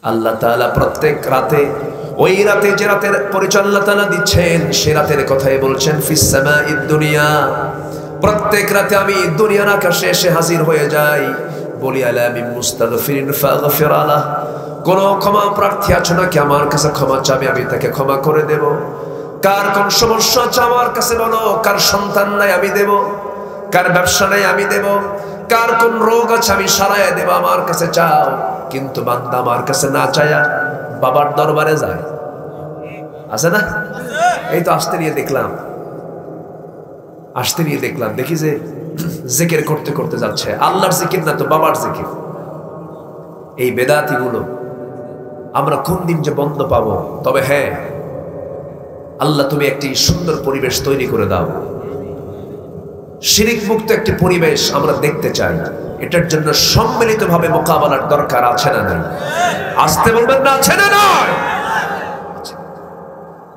আল্লাহ তাআলা প্রত্যেক রাতে ওই রাতে যে রাতের পরিচয় আল্লাহ তাআলা দিচ্ছেন সে রাতের কথাই বলছেন ফিস সামাঈদ দুনিয়া। প্রত্যেক রাতে আমি দুনিয়ার আকাশে এসে হাজির হয়ে যাই, বলি আলা মিন মুস্তাগফিরিন ফাগফির আলাহ, কোন ক্ষমা প্রার্থী আছে নাকি আমার কাছে ক্ষমা চাবে, আমি তাকে ক্ষমা করে দেব। কার কোন সমস্যা আছে আমার কাছে বলো, কার সন্তান নাই আমি দেব, কার ব্যবসা নাই আমি দেব, কার কোন রোগ আছে আমি সারাইয়া দেব, আমার কাছে চাও। কিন্তু বান্দা আমার কাছে না চায়া বাবার দরবারে যায়, আছে না? এই তো আসতে নিয়ে দেখলাম দেখি যে জিকির করতে করতে যাচ্ছে, আল্লাহর জিকির না তো বাবার জিকির। এই বেদাতি গুলো আমরা কোন দিন যে বন্ধ পাবো। তবে হ্যাঁ, আল্লাহ তুমি একটি সুন্দর পরিবেশ তৈরি করে দাও, শিরিক মুক্ত একটি পরিবেশ আমরা দেখতে চাই। এটার জন্য সম্মিলিতভাবে মোকাবেলার দরকার আছে না নাই? আসতে বলবেন না, আছে না নয়?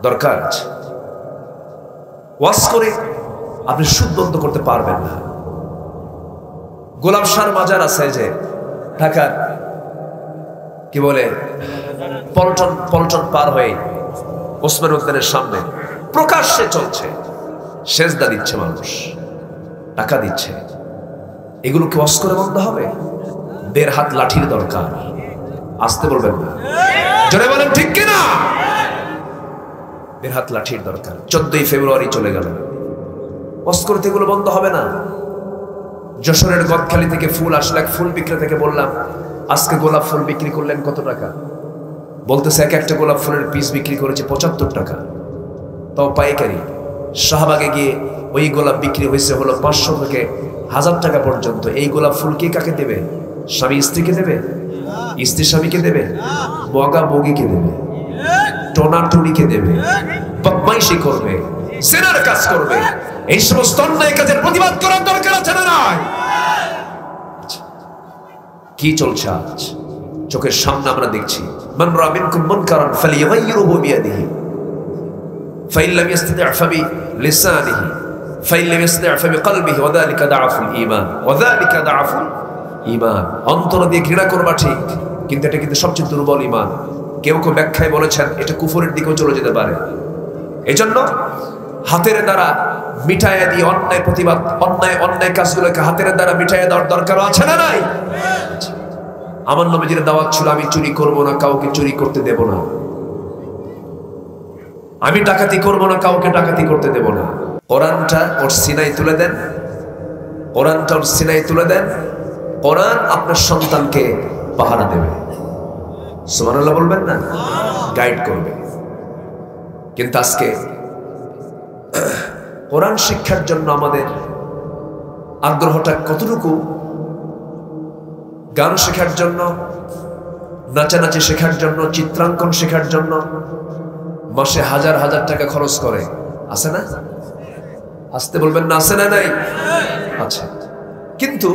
দরকার আছে। ওয়াজ করে আপনি সুদ বন্ধ করতে পারবেন না। গোলাপ শাহর মাজার আছে যে ঢাকার কি বলে পল্টন পার হয়ে ওসমান উদ্যানের সামনে প্রকাশ্যে চলছে, সেজদা দিচ্ছে মানুষ, টাকা দিচ্ছে। এগুলো কি ওয়াজ করে বন্ধ হবে? 1.5 হাত লাঠির দরকার। আসতে বলবেন না, জোরে বলেন ঠিক কিনা? 1.5 হাত লাঠির দরকার। 14ই ফেব্রুয়ারি চলে গেল, ওয়াজ করতে এগুলো বন্ধ হবে না। যশোরের গদখালি থেকে ফুল আসলে এক ফুল বিক্রেতাকে বললাম, আজকে গোলাপ ফুল বিক্রি করলেন কত টাকা? বলতেছে এক একটা গোলাপ ফুলের পিস বিক্রি করেছে 75 টাকা, তাও পাইকারি। শাহবাগে গিয়ে ওই গোলাপ বিক্রি হয়েছে হলো 500 থেকে 1000 টাকা পর্যন্ত। এই গোলাপ ফুল কে কাকে দেবে? স্বামী স্ত্রীকে দেবে? স্ত্রী স্বামীকে দেবে? বগা বগিকে দেবে? টোনাটুনিকে দেবে? বদমাইশি করবে, জিনার কাজ করবে। এই সমস্ত অন্যায় কাজের প্রতিবাদ করার দরকার আছে না নাই? কি চলছে আজ চোখের সামনে আমরা দেখছি। মান রা মিনকুম মুনকারান ফালিয়ুগাইয়িরহু বিয়াদিহি ফাইন লাম ইসতাতি' ফাবিলিসানিহি ফাইন লাম ইসতাতি' ফাবিকলবিহি ওয়া যালিকা দাআফুল ঈমান। অন্তর দিয়ে ঘৃণা করবা ঠিক, কিন্তু এটা কিন্তু সবচেয়ে দুর্বল ঈমান। কেউ কেউ ব্যাখ্যায় বলেছেন এটা কুফরের দিকেও চলে যেতে পারে। এজন্য হাতের দ্বারা মিটাইয়া দিয়ে অন্যায় প্রতিবাদ, অন্যায় কাজগুলোকে হাতের দ্বারা মিটাইয়া দেওয়ার দরকার আছে না নাই? আমার নবীজির দাওয়াত ছিল আমি চুরি করব না, কাউকে চুরি করতে দেব না। আমি ডাকাতি করব না, কাউকে ডাকাতি করতে দেব না। কোরআনটা ওর সিনায় তুলে দেন, কোরআনটা ওর সিনায় তুলে দেন। কোরআন আপনার সন্তানকে পাহারা দেবে। সুবহানাল্লাহ বলবেন না? গাইড করবে। কিন্তু আজকে কোরআন শিক্ষার জন্য আমাদের আগ্রহটা কতটুকু? গান শেখার জন্য, নাচানাচি শেখার জন্য, চিত্রাঙ্কন শেখার জন্য মাসে 1000 টাকা খরচ করে, আছে না? আসতে বলবেন না, আছে না নাই? আচ্ছা, কিন্তু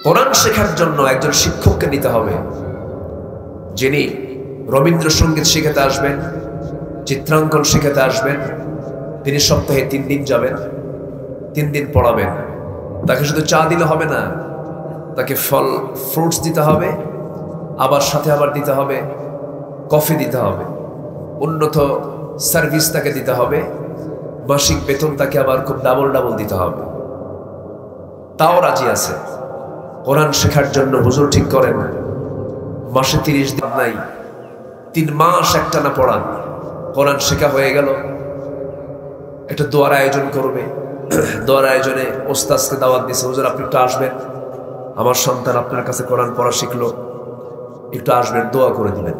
কোরআন শেখার জন্য একজন শিক্ষককে নিতে হবে, যিনি রবীন্দ্রসঙ্গীত শেখাতে আসবেন, চিত্রাঙ্কন শেখাতে আসবেন। তিনি সপ্তাহে 3 দিন যাবেন, 3 দিন পড়াবেন। তাকে শুধু চা দিলে হবে না, তাকে ফল ফ্রুটস দিতে হবে, আবার সাথে আবার দিতে হবে কফি দিতে হবে, উন্নত সার্ভিস তাকে দিতে হবে, মাসিক বেতন তাকে আবার খুব ডাবল দিতে হবে। তাও রাজি আছে কোরআন শেখার জন্য। হুজুর ঠিক করেন মাসে 30 দিন নাই, 3 মাস একটানা পড়ান। কোরআন শেখা হয়ে গেল, একটা দোয়ার আয়োজন করবে। দোয়ার আয়োজনে ওস্তাদকে দাওয়াত দিছে, হুজুর আপনি একটু আসবেন, আমার সন্তান আপনার কাছে কোরআন পড়া শিখলো, একটু আসবেন, দোয়া করে দিবেন।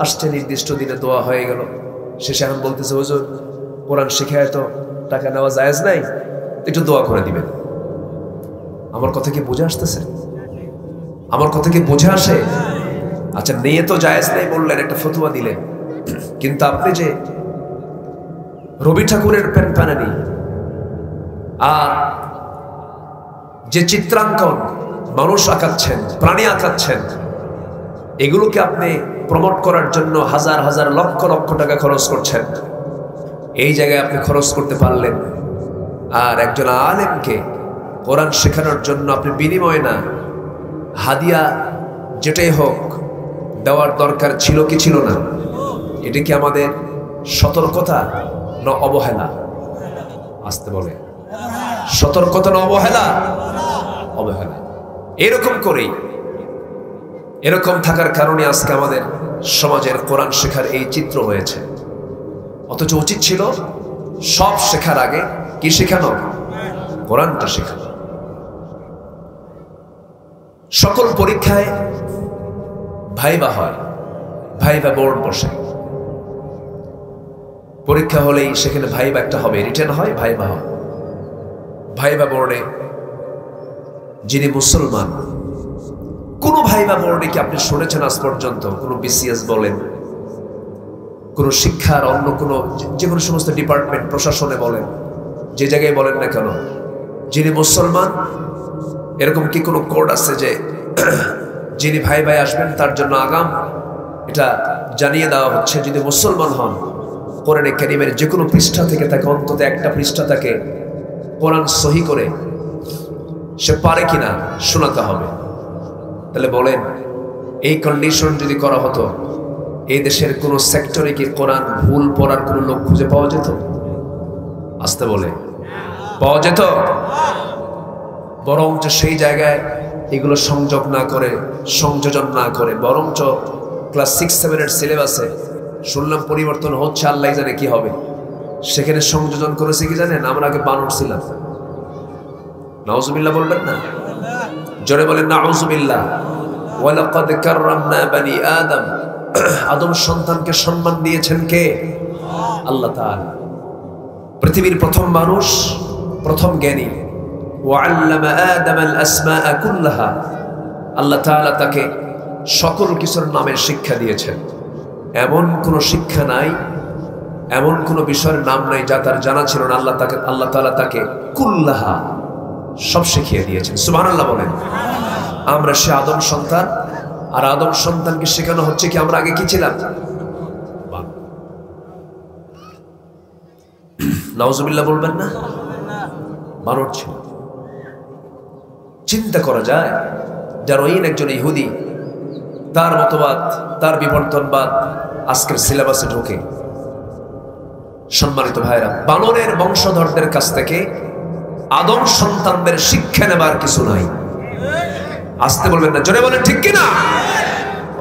আসছে, নির্দিষ্ট দিনে দোয়া হয়ে গেল। শেষে এখন বলতেছে হুজুর কোরআন শিখায় তো টাকা নেওয়া জায়েজ নাই, একটু দোয়া করে দিবেন। আমার কথা কি বুঝে আসতেছে? আমার কথা কি বুঝে আসে? আচ্ছা, নিয়ে তো জায়েজ নাই বললেন, একটা ফতোয়া দিলেন, কিন্তু আপনি যে রবি ঠাকুরের পেন প্যানানি আর যে চিত্রাঙ্কন মানুষ আঁকাচ্ছেন, প্রাণী আঁকাচ্ছেন, এগুলোকে আপনি প্রমোট করার জন্য 1000 লক্ষ টাকা খরচ করছেন। এই জায়গায় আপনি খরচ করতে পারলেন, আর একজন আলেমকে কোরআন শেখানোর জন্য আপনি বিনিময় না হাদিয়া যেটাই হোক দেওয়ার দরকার ছিল কি ছিল না? এটা কি আমাদের সতর্কতা না অবহেলা? আসতে বলে সতর্কতা না অবহেলা? অবহেলা। এরকম করেই, এরকম থাকার কারণে আজকে আমাদের সমাজের কোরআন শেখার এই চিত্র হয়েছে। অথচ উচিত ছিল সব শেখার আগে কি শেখানো? কোরআনটা শেখানো। সকল পরীক্ষায় ভাইবা হয়, ভাইবা বোর্ড বসে। পরীক্ষা হলেই সেখানে ভাইবা একটা হবে, রিটেন হয়, ভাইবা হয়। ভাইবা বোর্ডে যিনি মুসলমান, কোন ভাইবা বোর্ডে কি আপনি শুনেছেন আজ পর্যন্ত? কোন বিসিএস বলেন, কোন শিক্ষার অন্য কোন যে কোনো সমস্ত ডিপার্টমেন্ট, প্রশাসনে বলেন, যে জায়গায় বলেন না কেন, যিনি মুসলমান এরকম কি কোনো কোড আছে যে যিনি ভাই ভাই আসবেন তার জন্য আগাম এটা জানিয়ে দেওয়া হচ্ছে? যদি মুসলমান হন, কোরআনে কারীমের যে কোনো পৃষ্ঠা থেকে তাকে অন্তত একটা পৃষ্ঠা তাকে কোরআন সহি করে সে পারে কিনা শোনাতে হবে। তাহলে বলেন, এই কন্ডিশন যদি করা হতো, এই দেশের কোন সেক্টরে কি কোরআন ভুল পড়ার কোন লোক খুঁজে পাওয়া যেত? আসতে বলে পাওয়া যেত? বরঞ্চ সেই জায়গায় এগুলো সংযোগ না করে, সংযোজন না করে, বরঞ্চ ক্লাস 6-7 সিলেবাসে শুনলাম পরিবর্তন হচ্ছে, আল্লাহ জানে কি হবে। সেখানে সংযোজন করেছে কি জানেন? আমরা আগে বানর ছিলাম। নাউজুবিল্লাহ বলবেন না? জোরে বলেন নাউজুবিল্লাহ। ওয়ালাকাদ কাররামনা বানি আদম। আদম সন্তানকে সম্মান দিয়েছেন কে? আল্লাহ তাআলা। পৃথিবীর প্রথম মানুষ, প্রথম জ্ঞানী। ওয়াআল্লামা আদামাল আসমাআ কুল্লাহা। আল্লাহ তাআলা তাকে সকল কিছুর নামের শিক্ষা দিয়েছেন। এমন কোন শিক্ষা নাই, এমন কোন বিষয়ের নাম নাই যা তার জানা ছিল না। আল্লাহ তাআলা তাকে কুল্লাহা সব শিখিয়ে দিয়েছেন। সুবহানাল্লাহ বলেন। আমরা সে আদম সন্তান, আর আদম সন্তানকে শেখানো হচ্ছে কি আমরা আগে কি ছিলাম? নাউজুবিল্লাহ বলবেন না? বানর ছিল। চিন্তা করা যায়, ডারউইন একজন ইহুদি, তার মতবাদ, তার বিবর্তনবাদ আজকের সিলেবাসে ঢোকে। সম্মানিত ভাইরা, বানরের বংশধরদের কাছ থেকে আদম সন্তানদের শিক্ষা নেবার কিছু নাই। আসতে বলবেন না, জোরে বলেন ঠিক কিনা?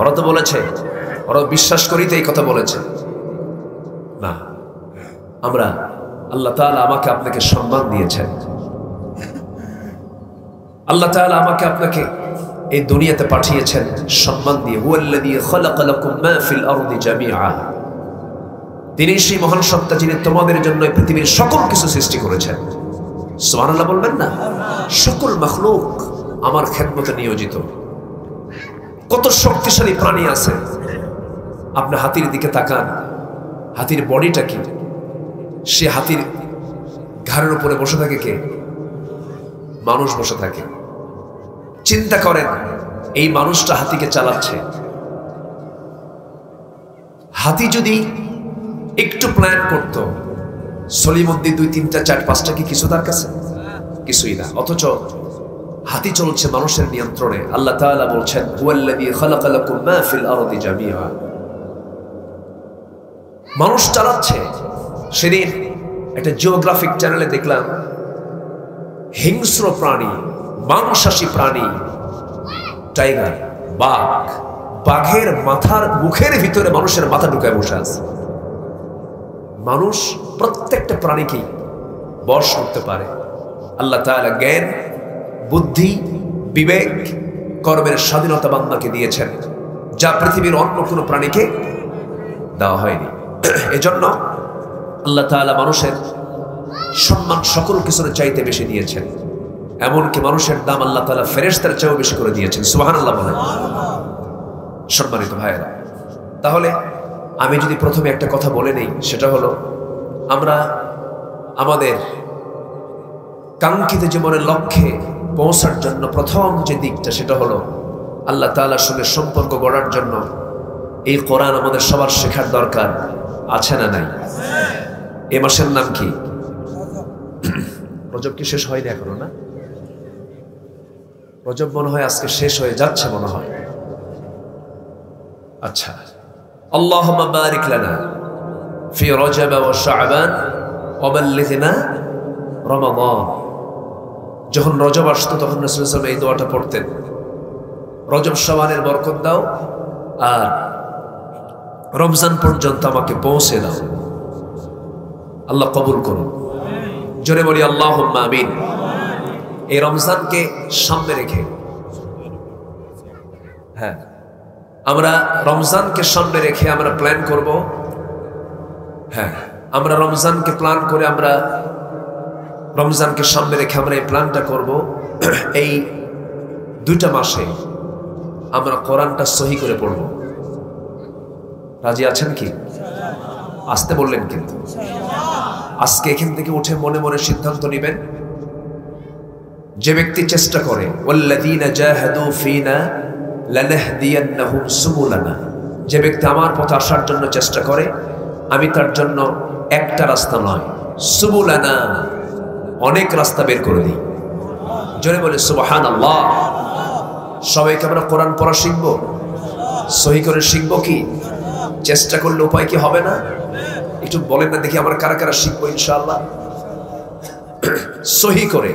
ওরা তো বলেছে, ওরা বিশ্বাস করিতে এই কথা বলেছে না। আমরা, আল্লাহ তাআলা আমাকে আপনাকে সম্মান দিয়েছেন। আল্লাহ তাআলা আমাকে আপনাকে এই দুনিয়াতে পাঠিয়েছেন সম্মান দিয়ে। হুয়াল্লাযী খালাকা লাকুম মা ফিল আরদি জামিআ। তিনি সেই মহান সত্তা যিনি তোমাদের জন্য পৃথিবীর সকল কিছু সৃষ্টি করেছেন। সুবহানাল্লাহ বলবেন না? সকল মাখলুক আমার খেদমতে নিয়োজিত। কত শক্তিশালী প্রাণী আছে। আপনি হাতির দিকে তাকান, হাতির বডিটা কি? সে হাতির ঘাড়ের উপরে বসে থাকে কে? মানুষ বসে থাকে। চিন্তা করেন, এই মানুষটা হাতিকে চালাচ্ছে। হাতি যদি একটু প্ল্যান করত, সলিমুদ্দিন 2, 3, 4, 5টা কি কিছু তার কাছে? কিছুই না। অথচ হাতি চলছে মানুষের নিয়ন্ত্রণে। আল্লাহ তাআলা বলছেন, হুয়াল্লাযী খালাকা লাকুম মা ফিল আরদি জামিআ। মানুষ চালাচ্ছে। সেদিন একটা জিওগ্রাফিক চ্যানেলে দেখলাম, হিংস্র প্রাণী, মাংসাশী প্রাণী, টাইগার, বাঘ, বাঘের মাথার মুখের ভিতরে মানুষের মাথা ঢুকায় বসে আছে। মানুষ প্রত্যেকটা প্রাণীকেই বশ করতে পারে। আল্লাহ তাআলা জ্ঞান, বুদ্ধি, বিবেক, কর্মের স্বাধীনতা বান্দাকে দিয়েছেন, যা পৃথিবীর অন্য কোনো প্রাণীকে দেওয়া হয়নি। এজন্য আল্লাহ তাআলা মানুষের সম্মান সকল কিছুর চাইতে বেশি দিয়েছেন। এমনকি মানুষের দাম আল্লাহ তাআলা ফেরেশতার চেয়েও বেশি করে দিয়েছেন। সুবহানাল্লাহ বলেন। সম্মানিত ভাইয়েরা, তাহলে আমি যদি প্রথমে একটা কথা বলে নেই, সেটা হলো আমরা আমাদের কাঙ্ক্ষিত জীবনের লক্ষ্যে পৌঁছার জন্য প্রথম যে দিকটা, সেটা হলো আল্লাহ তাআলার সঙ্গে সম্পর্ক গড়ার জন্য এই কোরআন আমাদের সবার শেখার দরকার আছে না নাই? এই মাসের নাম কি? রজব কি শেষ হয়নি এখনো? না, রজব মনে হয় আজকে শেষ হয়ে যাচ্ছে মনে হয়। আচ্ছা, আল্লাহুম্মা বারিক লানা ফি রজব ওয়া শাবান ওয়া বাল্লিগনা রমাদান। যখন রজব আসতো তখন রাসূল সাল্লাল্লাহু আলাইহি ওয়াসাল্লাম এই দোয়াটা পড়তেন, রজব শাবানের বরকত দাও আর রমজান পর্যন্ত আমাকে পৌঁছে দাও। আল্লাহ কবুল করুন, জোরে বলি আল্লাহুম্মা আমিন। এই রমজানকে সামনে রেখে, হ্যাঁ, আমরা রমজানকে সামনে রেখে আমরা প্ল্যান করব। হ্যাঁ, আমরা রমজানকে প্ল্যান করে, আমরা রমজানকে সামনে রেখে আমরা এই প্ল্যানটা করব। এই 2টা মাসে আমরা কোরআনটা সহি করে পড়ব। রাজি আছেন কি? আসতে বললেন কিন্তু। আজকে এখান থেকে উঠে মনে মনে সিদ্ধান্ত নেবেন, যে ব্যক্তি চেষ্টা করে ওয়াল্লাযীনা জাহাদু ফীনা লানাহদিয়ান্নাহুম সুবুলানা, যে ব্যক্তি আমার পথে আসার জন্য চেষ্টা করে আমি তার জন্য একটা রাস্তা নয়, সুবুলানা, অনেক রাস্তা বের করে দিই। জোরে বলে সুবহানাল্লাহ। সবাইকে আমরা কোরআন পড়া শিখবো, সহি করে শিখবো কি? চেষ্টা করলে উপায় কি হবে না? একটু বলেন না দেখি, আমরা কারা কারা শিখবো ইনশাআল্লাহ সহি করে।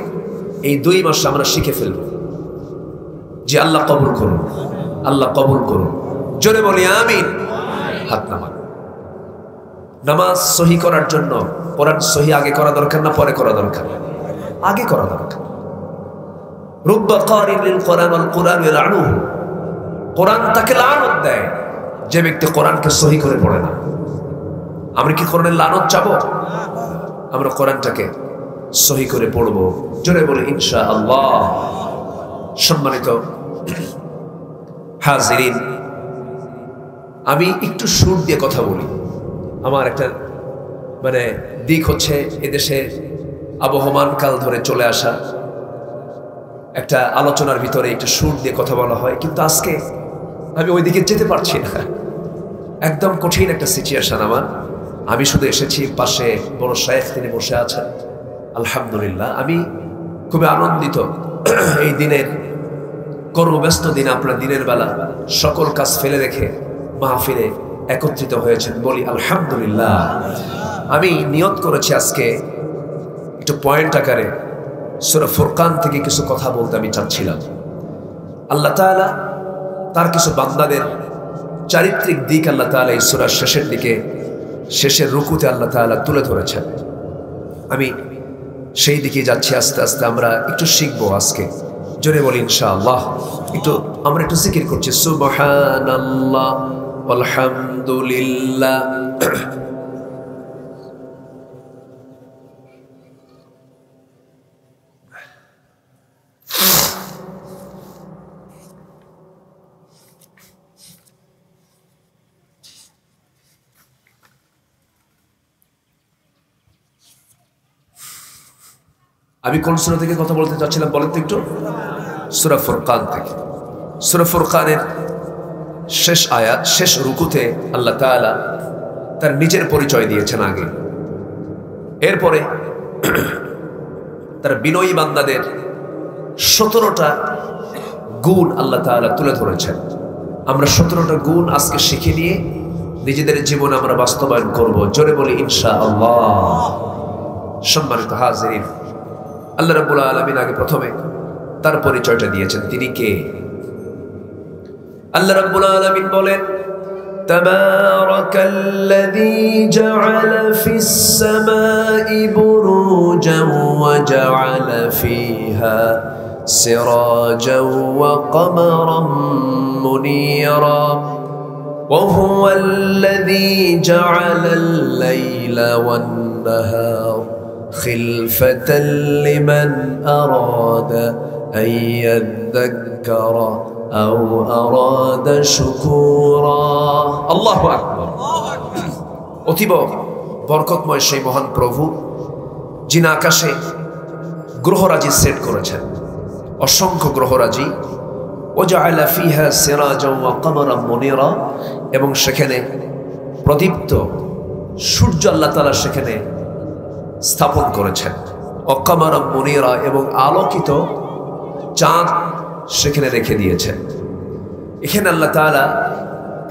এই 2 মাসে আমরা শিখে ফেলবো। যে আল্লাহ কবুল করুন, আল্লাহ কবুল করুন, জোরে বলি আমিন। হাত নামান। নামাজ সহি করার জন্য কোরআন সহি আগে করা দরকার না পরে করা দরকার? আগে করা দরকার। রুব্বা কারিন লিল কোরআন ওয়াল কুরআন ইয়ালআনুহু, কোরআন তাকে লানত দেয় যে ব্যক্তি কোরআনকে সহি করে পড়ে না। আমরা কি কোরআনের লানত চাবো? আমরা কোরআনটাকে সহি করে পড়বো, জোরে বলে ইনশাআল্লাহ। সম্মানিত হাজিরিন, আমি একটু সুর দিয়ে কথা বলি। আমার একটা দিক হচ্ছে এদেশে আবহমান কাল ধরে চলে আসা একটা আলোচনার ভিতরে একটু সুর দিয়ে কথা বলা হয়, কিন্তু আজকে আমি ওই দিকে যেতে পারছি না। একদম কঠিন একটা সিচুয়েশন আমার। আমি শুধু এসেছি, পাশে বড় শায়েখ তিনি বসে আছেন, আলহামদুলিল্লাহ। আমি খুবই আনন্দিত এই দিনের কর্মব্যস্ত দিনে আপনার দিনের বেলা সকল কাজ ফেলে রেখে মাহফিলে একত্রিত হয়েছেন, বলি আলহামদুলিল্লাহ। আমি নিয়ত করেছি আজকে একটু পয়েন্ট আকারে সূরা ফুরকান থেকে কিছু কথা বলতে আমি চাচ্ছিলাম। আল্লাহ তাআলা তার কিছু বান্দাদের চারিত্রিক দিক আল্লাহ তাআলা এই সূরার শেষের দিকে, শেষের রুকুতে আল্লাহ তাআলা তুলে ধরেছেন। আমি সেই দিকে যাচ্ছি আস্তে আস্তে। আমরা একটু শিখবো আজকে, জোরে বলি ইনশাআল্লাহ। আমরা একটু জিকির করছি, সুবহানাল্লাহ আলহামদুলিল্লাহ। আমি কোন সূরা থেকে কথা বলতে চাচ্ছিলাম বলেন তো একটু? সূরা ফুরকান থেকে। সূরা ফুরকানের শেষ আয়াত, শেষ রুকুতে আল্লাহ তাআলা তার নিজের পরিচয় দিয়েছেন আগে। এরপরে তার বিনয়ী বান্দাদের 17টা গুণ আল্লাহ তাআলা তুলে ধরেছেন। আমরা 17টা গুণ আজকে শিখে নিয়ে নিজেদের জীবনে আমরা বাস্তবায়ন করব, জোরে বলি ইনশাআল্লাহ। সম্মানিত হাজিরিন, আল্লাহ রাব্বুল আলামিন আগে প্রথমে তার পরিচয়টা দিয়েছেন, তিনি কে? আল্লাহ রাব্বুল আলামিন বলেন, তাবারাকাল্লাযী জাআলা ফিস সামাই বুরুজান ওয়া জাআলা ফিহা সিরাজান ওয়া কমারান মুনীরা ওয়া হুয়াল্লাযী জাআলাল লাইলা ওয়ান নাহার خلفة لمن أراد أن يذكر أو أراد شكورا الله أكبر অতীব বরকতময় সেই মহান প্রভু, যিনি আকাশে গ্রহরাজি সেট করেছেন, অসংখ্য গ্রহরাজি। ওয়াজআলা ফিহা সিরাজান ওয়া কমারান মুনীরা, এবং সেখানে প্রদীপ্ত সূর্য আল্লাহ তাআলা সেখানে স্থাপন করেছেন। অকামারাম মুনীরা, এবং আলোকিত চাঁদ সেখানে রেখে দিয়েছেন। এখানে আল্লাহ তাআলা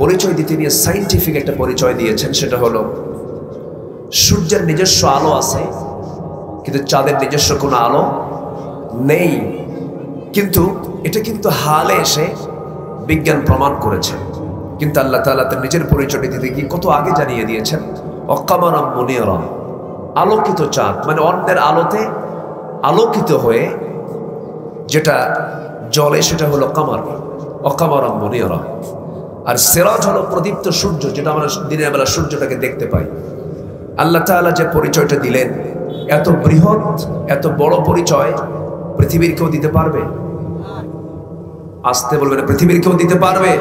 পরিচয় দিতে নিয়ে সায়েন্টিফিক একটা পরিচয় দিয়েছেন, সেটা হলো সূর্যের নিজস্ব আলো আছে, কিন্তু চাঁদের নিজস্ব কোনো আলো নেই। কিন্তু এটা কিন্তু হালে এসে বিজ্ঞান প্রমাণ করেছে। কিন্তু আল্লাহ তাআলা তার নিজের পরিচয় দিতে গিয়ে কত আগে জানিয়ে দিয়েছেন, অকামারাম মুনিরা, আলোকিত চাঁদ, মানে অন্যের আলোতে আলোকিত হয়ে যেটা জ্বলে সেটা হলো কামার, অকামারাম মুনিরা। আর সিরাজ হলো প্রদীপ্ত সূর্য, যেটা আমরা দিনের বেলা সূর্যটাকে দেখতে পাই। আল্লাহ তাআলা যে পরিচয়টা দিলেন, এত বৃহৎ এত বড় পরিচয় পৃথিবীর কেউ দিতে পারবে? আসতে বলবেন, পৃথিবীর কেউ দিতে পারবে?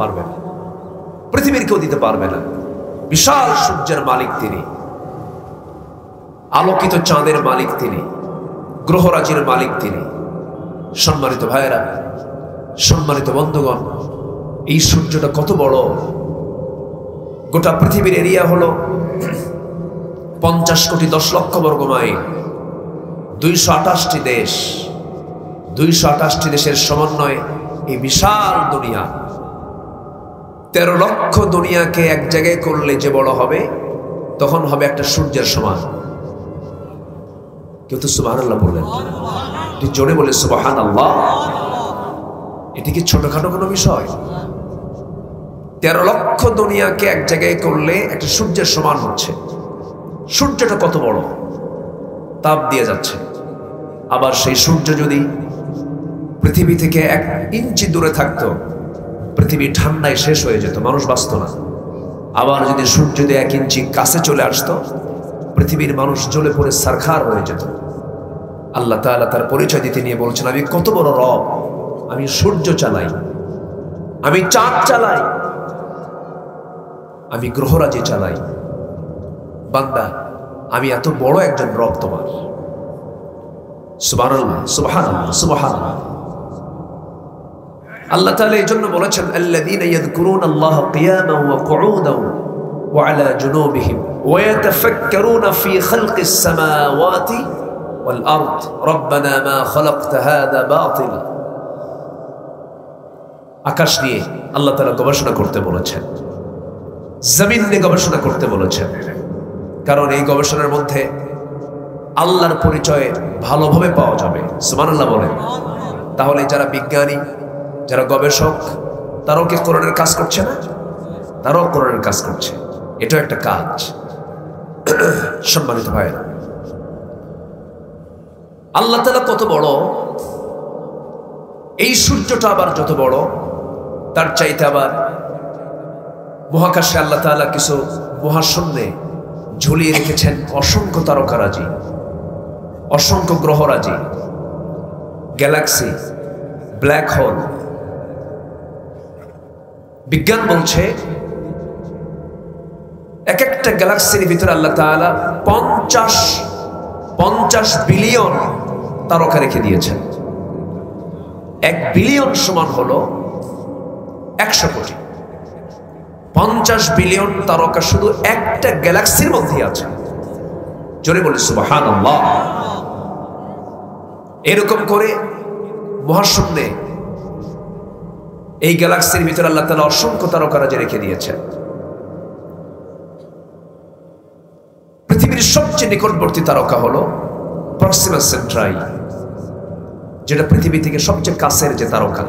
পারবে না, পৃথিবীর কেউ দিতে পারবে না। বিশাল সূর্যের মালিক তিনি, আলোকিত চাঁদের মালিক তিনি, গ্রহরাজির মালিক তিনি। সম্মানিত ভাইয়েরা, সম্মানিত বন্ধুগণ, এই সূর্যটা কত বড়! গোটা পৃথিবীর এরিয়া হলো 50 কোটি 10 লক্ষ বর্গ মাইল, 228টি দেশ, 228টি দেশের সমন্বয়ে এই বিশাল দুনিয়া। 13 লক্ষ দুনিয়াকে এক জায়গায় করলে যে বড় হবে, তখন হবে একটা সূর্যের সমান। কেউ তো সুবহানাল্লাহ বললেন, তুই জোরে বলে সুবহানাল্লাহ। এটি কি ছোটখাটো কোনো বিষয়? 13 লক্ষ দুনিয়াকে এক জায়গায় করলে একটা সূর্যের সমান হচ্ছে। সূর্যটা কত বড়, তাপ দিয়ে যাচ্ছে। আবার সেই সূর্য যদি পৃথিবী থেকে 1 ইঞ্চি দূরে থাকতো, পৃথিবী ঠান্ডায় শেষ হয়ে যেত, মানুষ বাঁচত না। আবার যদি সূর্য যদি 1 ইঞ্চি কাছে চলে আসতো, পৃথিবীর মানুষ জ্বলে পড়ে সারখার হয়ে যেত। আল্লাহ তাআলা তার পরিচয় দিতে নিয়ে বলছেন, আমি কত বড় রব, আমি সূর্য চালাই, আমি চাঁদ চালাই, আমি গ্রহরাজি চালাই। বান্দা, আমি এত বড় একজন রব তোমার। সুবহানাল্লাহ, সুবহানাল্লাহ, সুবহানাল্লাহ। আল্লাহ তাআলা এই জন্য বলেছেন, আল্লাযীনা ইয়াযকুরুনাল্লাহা কিয়ামান ওয়া কুউদান ওয়া আলা জুনুবিহিম ওয়া ইয়াতাফাক্কারুনা ফী খালকিস সামাওয়াতি ওয়াল আরদ রাব্বানা মা খালাকতা হাযা বাতিলা। আকাশ নিয়ে আল্লাহ তাআলা গবেষণা করতে বলেছেন, জমিন নিয়ে গবেষণা করতে বলেছেন, কারণ এই গবেষণার মধ্যে আল্লাহর পরিচয় ভালোভাবে পাওয়া যাবে। সুবহানাল্লাহ বলেন। তাহলে যারা বিজ্ঞানী, যারা গবেষক, তারাও কি কোরআনের কাজ করছে না? তারাও কোরআনের কাজ করছে, এটাও একটা কাজ। সম্মানিত ভাইরা, আল্লাহ তাআলা কত বড়, এই সূর্যটা আবার যত বড়, তার চাইতে আবার মহাকাশে আল্লাহ তাআলা কিছু মহাশূন্যে ঝুলিয়ে রেখেছেন অসংখ্য তারকারাজি, অসংখ্য গ্রহরাজি, গ্যালাক্সি, ব্ল্যাক হোল। বিজ্ঞান বলছে এক একটা গ্যালাক্সির ভিতরে আল্লাহ তাআলা 50 বিলিয়ন তারকা রেখে দিয়েছেন। 1 বিলিয়ন সমান হলো 100 কোটি। 50 বিলিয়ন তারকা শুধু একটা গ্যালাক্সির মধ্যে আছে। জোরে বলি সুবহানাল্লাহ। এরকম করে মহাশূন্যে এই গ্যালাক্সির ভিতরে আল্লাহ তাআলা অসংখ্য তারকারাজি রেখে দিয়েছেন। পৃথিবীর সবচেয়ে নিকটবর্তী তারকা হলো প্রক্সিমা সেন্ট্রাই, যেটা পৃথিবী থেকে সবচেয়ে কাছের যে তারকা।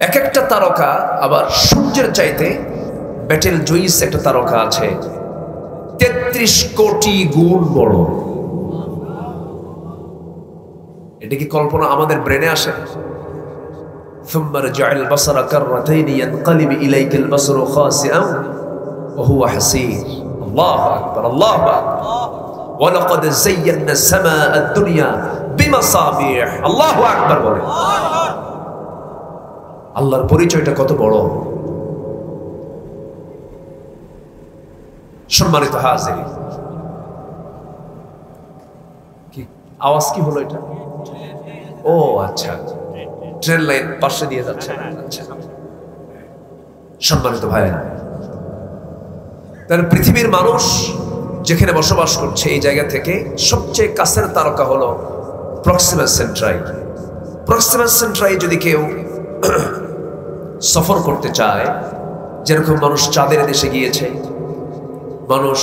এক একটা তারকা আবার সূর্যের চাইতে ব্যাটেল জুইস একটা তারকা আছে, 33 কোটি গুণ বড়। এটা কি কল্পনা আমাদের ব্রেনে আসে? ثم رجع البصر كرتين ينقلب إليك البصر خاسئا وهو حسير. الله أكبر، الله أكبر. ولقد زينا السماء الدنيا بمصابيح. الله أكبر বলে। আল্লাহর পরিচয়টা কত বড়। সম্মানিত হাজির, কি আওয়াজ কি হলো এটা? ও আচ্ছা, ট্রেন লাইন পাশে দিয়ে যাচ্ছে। আচ্ছা, সম্মানিত ভাইরা, তাহলে পৃথিবীর মানুষ যেখানে বসবাস করছে এই জায়গা থেকে সবচেয়ে কাছের তারকা হলো প্রক্সিমা সেন্ট্রাই। প্রক্সিমা সেন্ট্রাই যদি কেউ সফর করতে চায়, যেরকম মানুষ চাঁদের দেশে গিয়েছে, মানুষ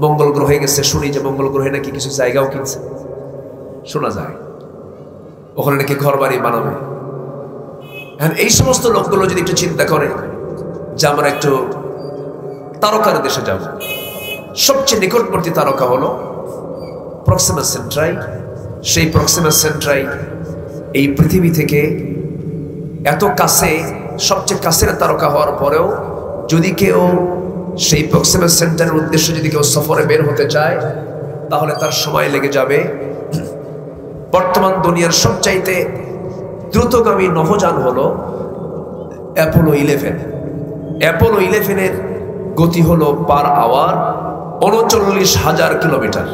মঙ্গল গ্রহে গেছে, শুনি যে মঙ্গল গ্রহে নাকি কিছু জায়গাও কিনছে, শোনা যায় ওখানে নাকি ঘর বাড়ি বানাবে। এই সমস্ত লোকগুলো যদি একটু চিন্তা করে যে আমরা একটু তারকার দেশে যাব, সবচেয়ে নিকটবর্তী তারকা হলো প্রক্সিমা সেন্ট্রাই। সেই প্রক্সিমা সেন্ট্রাই এই পৃথিবী থেকে এত কাছে, সবচেয়ে কাছের তারকা হওয়ার পরেও যদি কেউ সেই প্রক্সিমা সেন্টারের উদ্দেশ্যে যদি কেউ সফরে বের হতে চায়, তাহলে তার সময় লেগে যাবে বর্তমান দুনিয়ার সবচাইতে দ্রুতগামী নভোযান হলো অ্যাপোলো 11। অ্যাপোলো 11-এর গতি হলো পার আওয়ার 39,000 কিলোমিটার।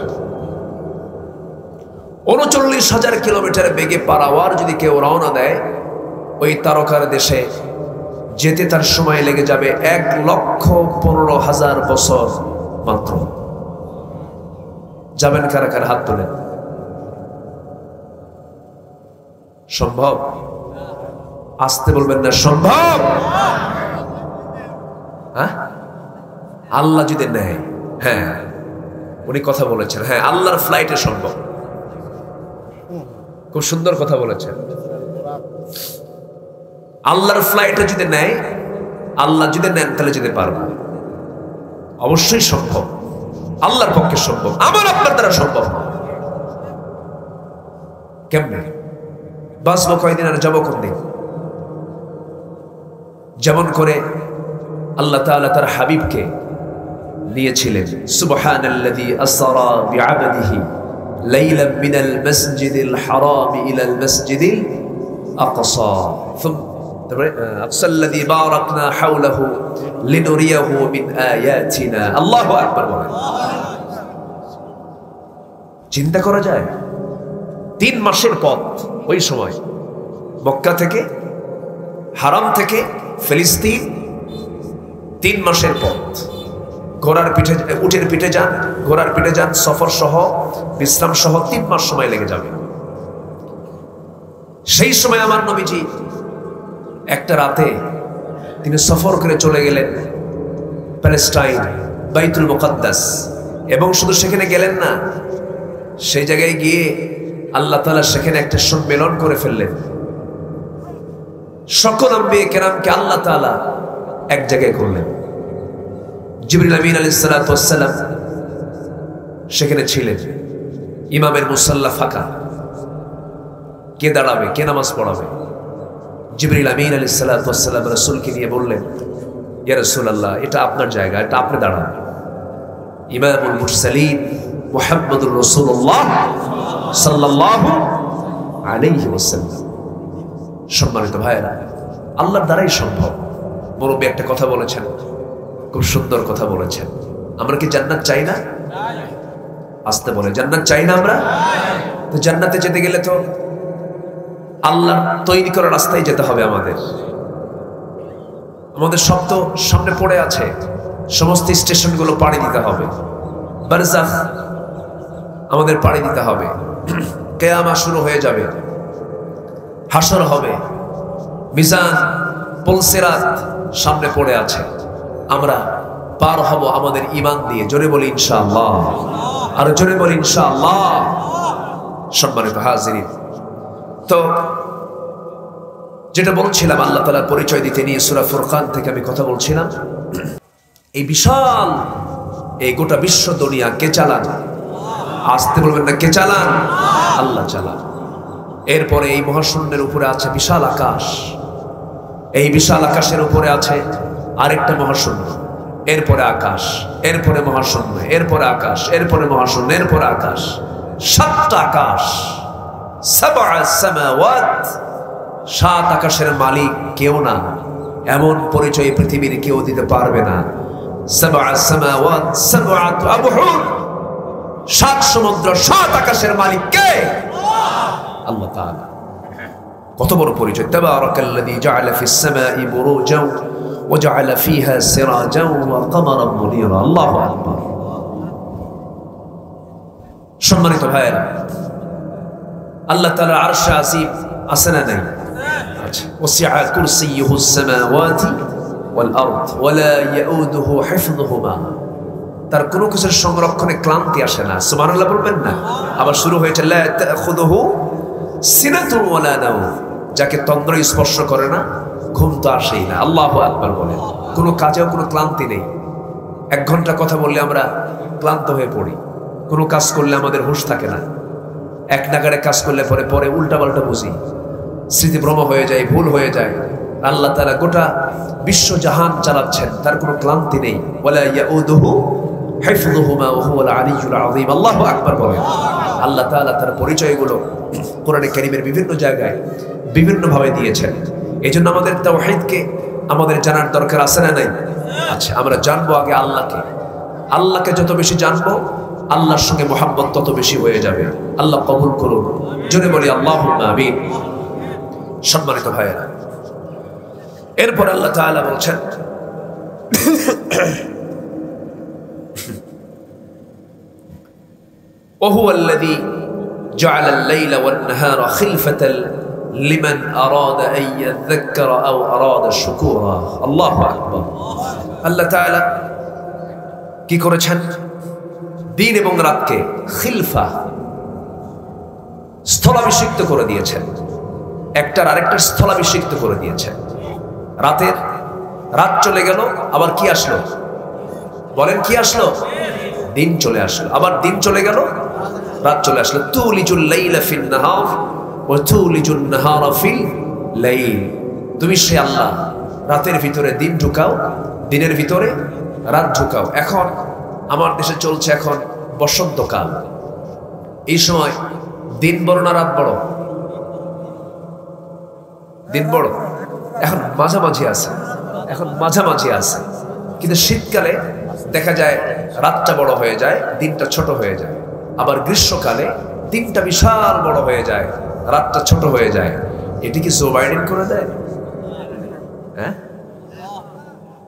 39,000 কিলোমিটার বেগে পার আওয়ার যদি কেউ রওনা দেয়, ওই তারকার দেশে যেতে তার সময় লেগে যাবে 1,15,000 বছর মাত্র। যাবেন কারা কারা? হাত তোলেন। সম্ভব? আসতে বলবেন না, সম্ভব? হ্যাঁ, আল্লাহ যদি নেয়। হ্যাঁ, উনি কথা বলেছেন, হ্যাঁ আল্লাহর ফ্লাইটে সম্ভব। খুব সুন্দর কথা বলেছেন। আল্লাহর ফ্লাইটে যদি নেয়, আল্লাহ যদি নেন তাহলে যেতে পারবো, অবশ্যই সম্ভব, আল্লাহর পক্ষে সম্ভব, আমার আপনার দ্বারা সম্ভব। কেমনে বাঁচবো কয়দিন আর যাবো কোন দিন? যেমন করে আল্লাহ তাআলা তার হাবিবকে নিয়েছিলেন, সুবহানাল্লাযী আসরা বিআবদিহি লাইলাম মিনাল মাসজিদিল হারাম ইলাল মাসজিদিল আকসা আকসাল্লাযী বারাকনা হাওলাহু লিনুরিয়াহু মিন আয়াতিনা। আল্লাহু আকবার বলেন। চিন্তা করা যায় 3 মাসের পথ ওই সময়, মক্কা থেকে, হারাম থেকে ফিলিস্তিন, 3 মাসের পথ। ঘোড়ার পিঠে, উটের পিঠে যান, ঘোড়ার পিঠে যান, সফর সহ বিশ্রাম সহ 3 মাস সময় লেগে যাবে। সেই সময় আমার নবীজি একটা রাতে তিনি সফর করে চলে গেলেন প্যালেস্টাইন, বাইতুল মুকাদ্দাস। এবং শুধু সেখানে গেলেন না, সেই জায়গায় গিয়ে আল্লাহ তাআলা সেখানে একটা সম্মেলন করে ফেললেন। সকল আম্বিয়া কেরামকে আল্লাহ তাআলা এক জায়গায় করলেন। জিবরিল আমিন আলাইহিস সালাতু ওয়াস সালাম সেখানে ছিলেন। ইমামের মুসাল্লা ফাঁকা, কে দাঁড়াবে, কে নামাজ পড়াবে? জিবরিল আমিন আলাইহিস সালাতু ওয়াস সালাম রাসূলকে নিয়ে বললেন, ইয়া রাসূলুল্লাহ, এটা আপনার জায়গা, এটা আপনি দাঁড়ান। ইমামুল মুরসালিন মুহাম্মদুর রাসূলুল্লাহ সাল্লাল্লাহু আলাইহি ওয়াসাল্লাম। সম্মানিত ভাইরা, আল্লাহর দ্বারাই সম্ভব। মুরব্বী একটা কথা বলেছেন, খুব সুন্দর কথা বলেছেন। আমরা কি জান্নাত চাই না? আসতে বলে, জান্নাত চাই না আমরা? তো জান্নাতে যেতে গেলে তো আল্লাহ তৈরি করা রাস্তায় যেতে হবে। আমাদের সব তো সামনে পড়ে আছে, সমস্ত স্টেশনগুলো পাড়ি দিতে হবে। বারজাখ আমাদের পাড়ি দিতে হবে। কিয়ামত শুরু হয়ে যাবে, হাসর হবে, মিজান, পুলসিরাত সামনে পড়ে আছে। আমরা পার হব আমাদের ঈমান দিয়ে। জোরে বলি ইনশাআল্লাহ, আর জোরে বলি ইনশাআল্লাহ। সম্মানিত হাজিরিন, তো যেটা বলছিলাম, আল্লাহ তাআলার পরিচয় দিতে নিয়ে সূরা ফুরকান থেকে আমি কথা বলছিলাম। এই বিশাল, এই গোটা বিশ্ব দুনিয়া কে চালান? আসতে বলবেন না, কে চালান? আল্লাহ চালান। এরপরে এই মহাশূন্যের উপরে আছে বিশাল আকাশ, এই বিশাল আকাশের উপরে আছে আরেকটা মহাশূন্য, এরপরে আকাশ, এরপরে মহাশূন্য, এরপরে আকাশ, এরপরে মহাশূন্য, এরপরে আকাশ। 7টা আকাশ, 7 সামাওয়াত। 7 আকাশের মালিক কেউ না, এমন পরিচয় পৃথিবীর কেউ দিতে পারবে না। 7 সামাওয়াত 7 আবহুর। 7 সমুদ্র, 7 আকাশের মালিক কে? আল্লাহ তাআলা। কত বড় পরিচয়! তাবারাকাল্লাযী জাআলা ফিস সামাই বুরুজান ওয়া জাআলা ফিহা সিরাজান ওয়া কমারান মুনীরা। আল্লাহু আকবার। সম্মানিত ভাইয়েরা, আল্লাহ তাআলার আরশে আসীম আছে না নাই? আচ্ছা, ওয়াসিআ কুরসিয়ুহুস সামাওয়াতি ওয়াল আরদ ওয়ালা ইয়াউদুহু হিফযুহুমা। তার কোনো কিছুর সংরক্ষণে ক্লান্তি আসে না। সুবহানাল্লাহ বলবেন না? আবার শুরু হয়েছে লা তাখুযুহু সিনাতুন ওয়ালা নাওম, যাকে তন্দ্রা স্পর্শ করে না, ঘুম তো আসেই না। আল্লাহু আকবার বলেন। কোনো কাজেও কোনো ক্লান্তি নেই। 1 ঘন্টা কথা বললে আমরা ক্লান্ত হয়ে পড়ি, কোনো কাজ করলে আমাদের হুঁশ থাকে না, এক নাগাড়ে কাজ করলে পরে উল্টাপাল্টা বুঝি, স্মৃতিভ্রম হয়ে যায়, ভুল হয়ে যায়। আল্লাহ তাআলা গোটা বিশ্ব জাহান চালাচ্ছেন, তার কোনো ক্লান্তি নেই। ওয়ালা ইয়াউদুহু হিফযুহুমা ওয়া হুয়াল আলিয়্যুল আযীম। আল্লাহু আকবার বলেন। আল্লাহ তাআলা তার পরিচয়গুলো কোরআনে কারীমের বিভিন্ন জায়গায় বিভিন্নভাবে দিয়েছেন। এজন্য আমাদের তাওহীদকে আমাদের জানার দরকার আছে না নাই? আচ্ছা, আমরা জানবো আগে আল্লাহকে। আল্লাহকে যত বেশি জানবো, আল্লাহর সঙ্গে মুহাব্বত তত বেশি হয়ে যাবে। আল্লাহ কবুল করুন। জোরে বলি আল্লাহুম্মা আমিন। সম্মানিত ভাইয়েরা, এরপর আল্লাহ তাআলা বলছেন ওয়াহুয়াল্লাযী জাআলাল লাইলা ওয়ান নাহারা খিলফাতাল লিমান আরাদা আন ইয়াযাক্কারা আও আরাদা শুকুরা। আল্লাহু আকবার। আল্লাহ তাআলা কি করেছেন? দিন এবং রাতকে খিলফা, স্থলাভিষিক্ত করে দিয়েছেন। একটার আরেকটার স্থলাভিষিক্ত করে দিয়েছেন। রাত চলে গেল, আবার কি আসলো? বলেন কি আসলো? দিন চলে আসলো। আবার দিন চলে গেল, রাত চলে আসলো। তুলিজুল লাইলা ফিন নাহার ওয়া তুলিজুন নাহারা ফিল লাইল। তুমি সে আল্লাহ, রাতের ভিতরে দিন ঢুকাও, দিনের ভিতরে রাত ঢুকাও। এখন আমার দেশে চলছে এখন বসন্তকাল। এই সময় দিন বড় না রাত বড়? দিন বড়। এখন মাঝামাঝি আছে। কিন্তু শীতকালে দেখা যায় রাতটা বড় হয়ে যায়, দিনটা ছোট হয়ে যায়। আবার গ্রীষ্মকালে দিনটা বিশাল বড় হয়ে যায়, রাতটা ছোট হয়ে যায়। এটি কি জো বাইডেন করে দেয়? হ্যাঁ,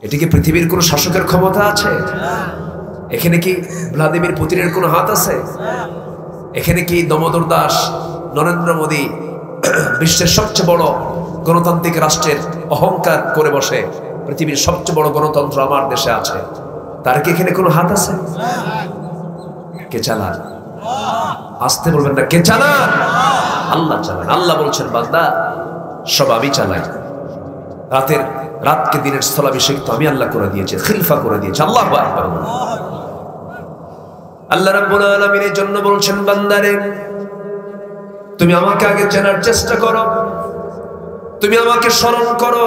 এটি কি পৃথিবীর কোনো শাসকের ক্ষমতা আছে? এখানে কি ভ্লাদিমির পুতিনের কোনো হাত আছে? এখানে কি দামোদর দাস, নরেন্দ্র মোদী বিশ্বের সবচেয়ে বড় গণতান্ত্রিক রাষ্ট্রের অহংকার করে বসে পৃথিবীর সবচেয়ে বড় গণতন্ত্র আমার দেশে আছে, তার কি এখানে কোনো হাত আছে? কে চালান? আসতে বলবেন না, কে চালান? আল্লাহ চালান। আল্লাহ বলছেন, বান্দা সব আমি চালাই। রাতকে দিনের স্থলাভিষিক্ত আমি আল্লাহ করে দিয়েছি, খিলফা করে দিয়েছি। আল্লাহু আকবার। আল্লাহ রাব্বুল আলামিন এর জন্য বলছেন, বান্দারে তুমি আমাকে আগে জানার চেষ্টা করো, তুমি আমাকে স্মরণ করো,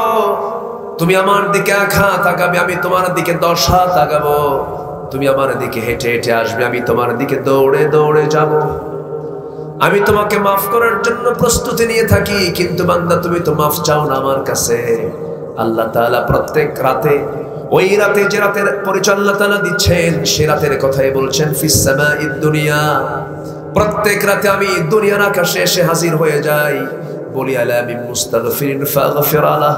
তুমি আমার দিকে 1 হাত আগাবে, আমি তোমার দিকে 10 হাত আগাবো। তুমি আমার দিকে হেঁটে হেঁটে আসবে, আমি তোমার দিকে দৌড়ে দৌড়ে যাব। আমি তোমাকে মাফ করার জন্য প্রস্তুতি নিয়ে থাকি, কিন্তু বান্দা তুমি তো মাফ চাও না আমার কাছে। আল্লাহ তাআলা প্রত্যেক রাতে, ওই রাতে যে রাতের পরিচয় আল্লাহ তাআলা দিচ্ছেন, সে রাতের কথাই বলছেন, ফিস সামাঈদ দুনিয়া। প্রত্যেক রাতে আমি দুনিয়ার আকাশে এসে হাজির হয়ে যাই, বলি আলা মিন মুস্তাগফিরিন ফাগফির আলাহ।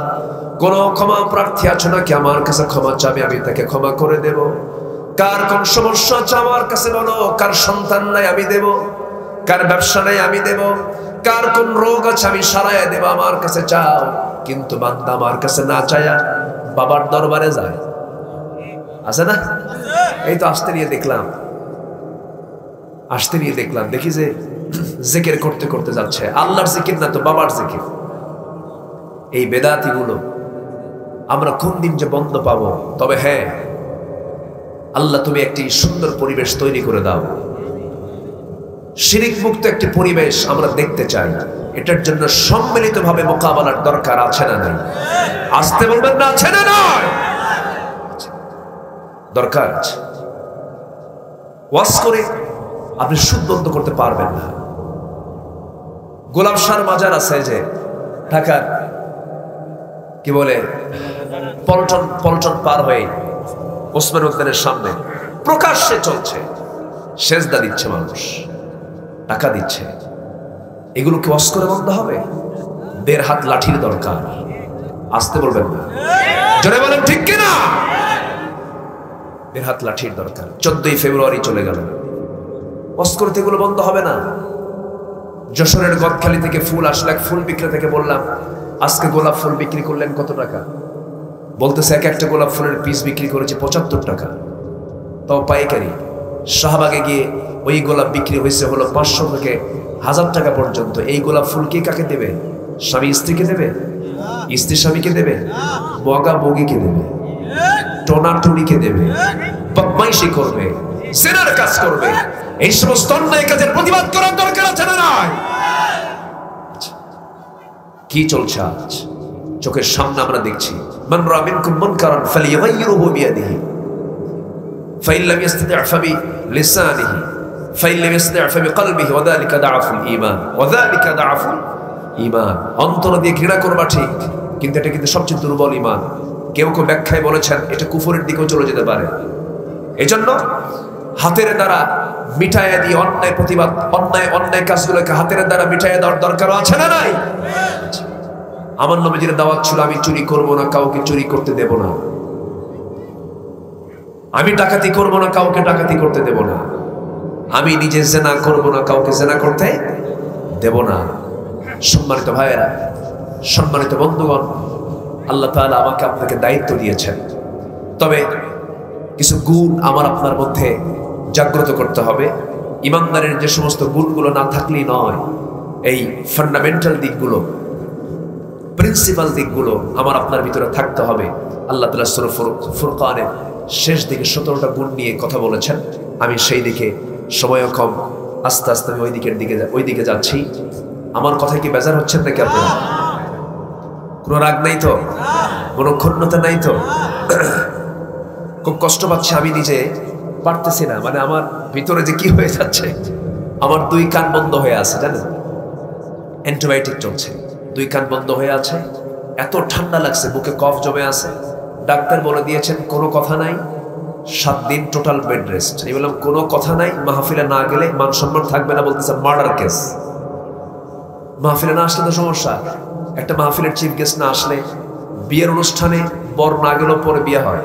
কোন ক্ষমা প্রার্থী আছে নাকি আমার কাছে ক্ষমা চাবে, আমি তাকে ক্ষমা করে দেব। কার কোন সমস্যা আছে আমার কাছে বলো, কার সন্তান নাই আমি দেব, কার ব্যবসা নাই আমি দেব, কার কোন রোগ আছে আমি সারাইয়া দেব, আমার কাছে চাও। কিন্তু বান্দা আমার কাছে না চায়া বাবার দরবারে যায়, আছে না? এই তো আসতে নিয়ে দেখলাম, দেখি যে জিকির করতে করতে যাচ্ছে। আল্লাহর জিকির না তো বাবার জিকির। এই বেদাতি গুলো আমরা কোন দিন যে বন্ধ পাবো। তবে হ্যাঁ, আল্লাহ তুমি একটি সুন্দর পরিবেশ তৈরি করে দাও, শিরিক মুক্ত একটি পরিবেশ আমরা দেখতে চাই। এটার জন্য সম্মিলিতভাবে মোকাবেলার দরকার আছে না নাই? আসতে বলবেন না, আছে না নয়? দরকার আছে। ওয়াজ করে আপনি সুদ বন্ধ করতে পারবেন না। গোলাপ শাহর মাজার আছে যে ঢাকার, কি বলে, পল্টন পার হয়ে ওসমান উদ্যানের সামনে প্রকাশ্যে চলছে, সেজদা দিচ্ছে মানুষ, টাকা দিচ্ছে। এগুলো কি ওয়াজ করে বন্ধ হবে? 1.5 হাত লাঠির দরকার। আসতে বলবেন না, জোরে বলেন ঠিক কিনা? 1.5 হাত লাঠির দরকার। 14ই ফেব্রুয়ারি চলে গেল, ওয়াজ করতে এগুলো বন্ধ হবে না। যশোরের গদখালি থেকে ফুল আসলে, এক ফুল বিক্রেতাকে বললাম, আজকে গোলাপ ফুল বিক্রি করলেন কত টাকা? বলতেছে এক একটা গোলাপ ফুলের পিস বিক্রি করেছে 75 টাকা, তাও পাইকারি। শাহবাগে গিয়ে ওই গোলাপ বিক্রি হয়েছে হলো 500 থেকে 1000 টাকা পর্যন্ত। এই গোলাপ ফুল কে কাকে দেবে? স্বামী স্ত্রীকে দেবে? স্ত্রী স্বামীকে দেবে? বগা বগিকে দেবে? টোনাটুনিকে দেবে? বদমাইশি করবে, জিনার কাজ করবে। এই সমস্ত অন্যায় কাজের প্রতিবাদ করার দরকার আছে না নাই? কি চলছে আজ চোখের সামনে আমরা দেখছি। মান রা মিনকুম মুনকারান ফালিয়ুগাইয়িরহু বিয়াদিহি ফাইন লাম ইসতাতি' ফাবিলিসানিহি ফাইন লাম ইসতাতি' ফাবিকলবিহি ওয়া যালিকা দাআফুল ঈমান ওয়া যালিকা দাআফুল ঈমান। অন্তর দিয়ে ঘৃণা করবা ঠিক, কিন্তু এটা কিন্তু সবচেয়ে দুর্বল ঈমান। কেউ কেউ ব্যাখ্যায় বলেছেন এটা কুফরের দিকেও চলে যেতে পারে। এজন্য হাতের দ্বারা মিটাইয়া দিয়ে অন্যায় প্রতিবাদ, অন্যায় কাজগুলোকে হাতের দ্বারা মিটাইয়া দেওয়ার দরকার আছে না নাই? আমার নবীজির দাওয়াত ছিল আমি চুরি করব না, কাউকে চুরি করতে দেব না। আমি ডাকাতি করব না, কাউকে ডাকাতি করতে দেব না। আমি নিজে জেনা করব না, কাউকে জেনা করতে দেব না। সম্মানিত ভাইয়েরা, সম্মানিত বন্ধুগণ, আল্লাহ তাআলা আমাকে আপনাকে দায়িত্ব দিয়েছেন। তবে কিছু গুণ আমার আপনার মধ্যে জাগ্রত করতে হবে। ইমানদারের যে সমস্ত গুণগুলো না থাকলেই নয়, এই ফান্ডামেন্টাল দিকগুলো, প্রিন্সিপাল দিকগুলো আমার আপনার ভিতরে থাকতে হবে। আল্লাহ তাআলা সূরা ফুরকানের শেষ দিকে 17টা গুণ নিয়ে কথা বলেছেন। আমি সেই দিকে, সময়ও কম, আস্তে আস্তে আমি ওই দিকে যাচ্ছি। আমার কথায় কি বেজার হচ্ছেন নাকি আপনারা? কোনো রাগ নাই তো? কোনো ক্ষুণ্ণতা নাই তো? খুব কষ্ট পাচ্ছি, আমি নিজে পারতেছি না। মানে আমার ভিতরে যে কি হয়ে যাচ্ছে, আমার 2 কান বন্ধ হয়ে আছে, জানেন? অ্যান্টিবায়োটিক চলছে, 2 কান বন্ধ হয়ে আছে। এত ঠান্ডা লাগছে, বুকে কফ জমে আছে। ডাক্তার বলে দিয়েছেন কোনো কথা নাই, 7 দিন টোটাল বেড রেস্ট। আমি বললাম কোনো কথা নাই, মাহফিলে না গেলে মান সম্মান থাকবে না। বলতেছে মার্ডার কেস। মাহফিলে না আসলে তো সমস্যা। একটা মাহফিলের চিফ গেস্ট না আসলে, বিয়ের অনুষ্ঠানে বর না গেলেও পরে বিয়ে হয়,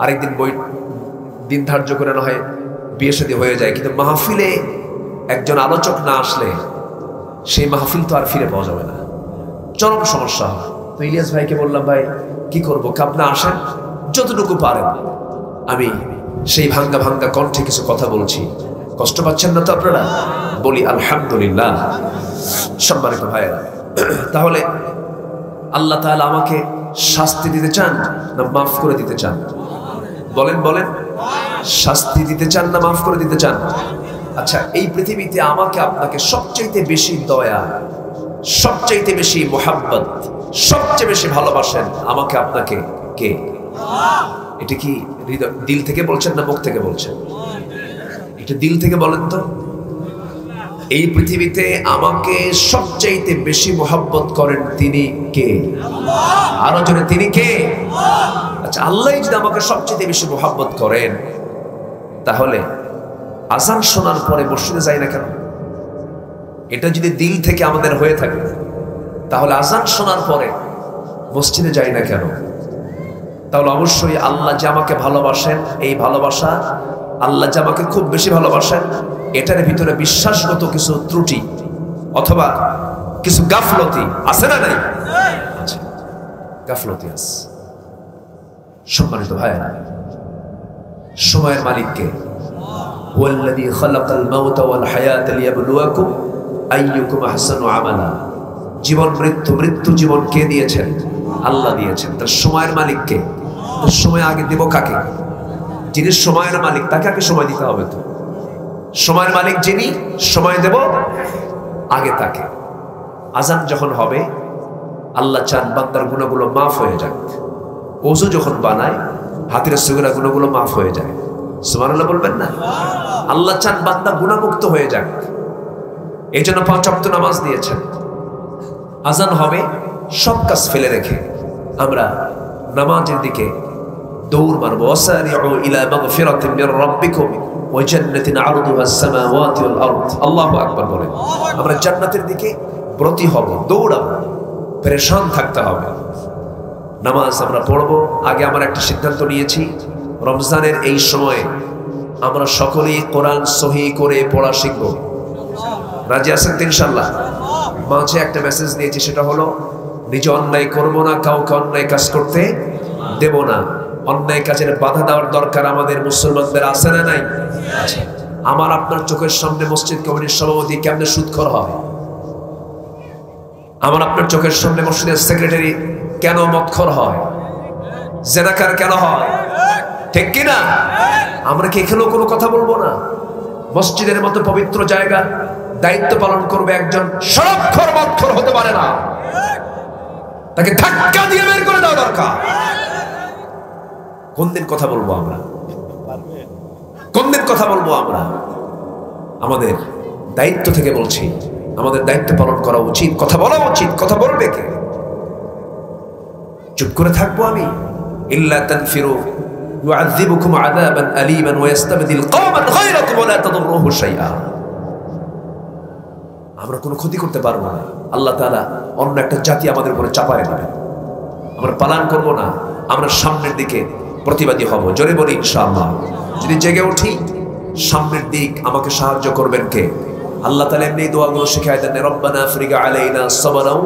আরেকদিন দিন ধার্য করে না হয় বিয়ে শাদী হয়ে যায়। কিন্তু মাহফিলে একজন আলোচক না আসলে সেই মাহফিল তো আর ফিরে পাওয়া যাবে না, চরম সমস্যা হয়। তো ইলিয়াস ভাইকে বললাম, ভাই কি করবো, আপনি আসেন, যতটুকু পারেন। আমি সেই ভাঙ্গা ভাঙ্গা কণ্ঠে কিছু কথা বলছি, কষ্ট পাচ্ছেন না তো আপনারা? বলি আলহামদুলিল্লাহ। সম্মানিত ভাইয়েরা, তাহলে আল্লাহ তাআলা আমাকে শাস্তি দিতে চান না মাফ করে দিতে চান? বলেন বলেন, শাস্তি দিতে চান না মাফ করে দিতে চান? আচ্ছা, এই পৃথিবীতে আমাকে আপনাকে সবচাইতে বেশি দয়া, সবচাইতে বেশি মোহাব্বত, সবচেয়ে বেশি ভালোবাসেন আমাকে আপনাকে কে? এটা কি দিল থেকে বলছেন না মুখ থেকে বলছেন? এটা দিল থেকে বলেন তো। এই পৃথিবীতে আমাকে সবচাইতে বেশি মোহাব্বত করেন তিনি কে? আরো জোরে, তিনি কে? আচ্ছা, আল্লাহ যদি আমাকে সবচেয়ে বেশি মোহাব্বত করেন, তাহলে আযান শোনার পরে মসজিদে যাই না কেন? এটা যদি দিল থেকে আমাদের হয়ে থাকে, তাহলে আযান শোনার পরে মসজিদে যাই না কেন? তাহলে অবশ্যই আল্লাহ যে আমাকে ভালোবাসেন, এই ভালোবাসা, আল্লাহ যে আমাকে খুব বেশি ভালোবাসেন, এটার ভিতরে বিশ্বাসগত কিছু ত্রুটি অথবা কিছু গাফলতি আছে না নাই? গাফলতি আছে। সম্মানিত ভাইয়েরা, সময়ের মালিককে, ওয়াল্লাযী খালাকাল মাউতা ওয়াল হায়াতা লিয়াবলুয়াকুম আইয়ুকুম আহসানু আমালা। জীবন মৃত্যু জীবন কে দিয়েছেন? আল্লাহ দিয়েছেন। তার সময়ের মালিককে, সময় আগে দেব কাকে? যিনি সময়ের মালিক, তাকে আগে সময় দিতে হবে। তো সময়ের মালিক যিনি, সময় দেব আগে তাকে। আযান যখন হবে, আল্লাহ চান বান্দার গুনাহগুলো মাফ হয়ে যাক। ওযু যখন বানায়, হাতের সুগরা গুনাহগুলো মাফ হয়ে যায়। সুবহানাল্লাহ বলবেন না? আল্লাহ চান বান্দা গুনাহমুক্ত হয়ে যাক, এই জন্য 5 ওয়াক্ত নামাজ দিয়েছেন। আযান হবে, সব কাজ ফেলে রেখে আমরা নামাজের দিকে দৌড় মারবো। ওয়াসারিউ ইলা মাগফিরাতিন মির রাব্বিকুম ওয়া জান্নাতিন আরদুহা আস-সামাওয়াতি ওয়াল আরদ। আল্লাহু আকবার বলেন। আমরা জান্নাতের দিকে ব্রতী হব, দৌড়াবো, পেরেশান থাকতে হবে। নামাজ আমরা পড়বো। আগে আমরা একটা সিদ্ধান্ত নিয়েছি, রমজানের এই সময়ে আমরা সকলেই কোরআন সহি করে পড়া শিখব। রাজি আছেন তো ইনশাআল্লাহ? মাঝে একটা মেসেজ দিয়েছি, সেটা হলো নিজে অন্যায় করব না, কাউকে অন্যায় কাজ করতে দেব না। অন্যায় কাজের বাধা দেওয়ার দরকার আমাদের মুসলমানদের আছে না নাই? আছে। আমার আপনার চোখের সামনে মসজিদ কমিটির সভাপতি কেমনে সুদখোর হয়, আমার আপনার চোখের সামনে মসজিদের সেক্রেটারি কেন মদখোর হয়, জেনাকার কেন হয়, ঠিক কিনা? আমরা কি এখানেও কোনো কথা বলবো না? মসজিদের মতো পবিত্র জায়গা দায়িত্ব পালন করবে একজন সরবখোর মদখোর হতে পারে না, তাকে ধাক্কা দিয়ে বের করে দেওয়া দরকার। কোন দিন কথা বলবো আমরা? কোন দিন কথা বলবো আমরা? আমাদের দায়িত্ব থেকে বলছি, আমাদের দায়িত্ব পালন করা উচিত, কথা বলা উচিত। কথা বলবে কে? চুপ করে থাকবো আমি? ইল্লা তানফিরু ইউআযিবুকুম আযাবান আলীমান ওয়া ইস্তাবদিল কওমান গায়রাকুম ওয়া লা তাদুররুহু শাইআ। আমরা কোনো ক্ষতি করতে পারবো না, আল্লাহ তাআলা অন্য একটা জাতি আমাদের উপরে চাপায় দিবেন। আমরা পালন করব না, আমরা সামনের দিকে প্রতিবাদী হব। জোরে বলি ইনশাআল্লাহ। যদি জেগে উঠি, সামনের দিক আমাকে সাহায্য করবেন কে? আল্লাহ তাআলা এমনি দোয়াগুলো শিখায় দেন, রব্বানা আফরিগ আলাইনা সাবরাও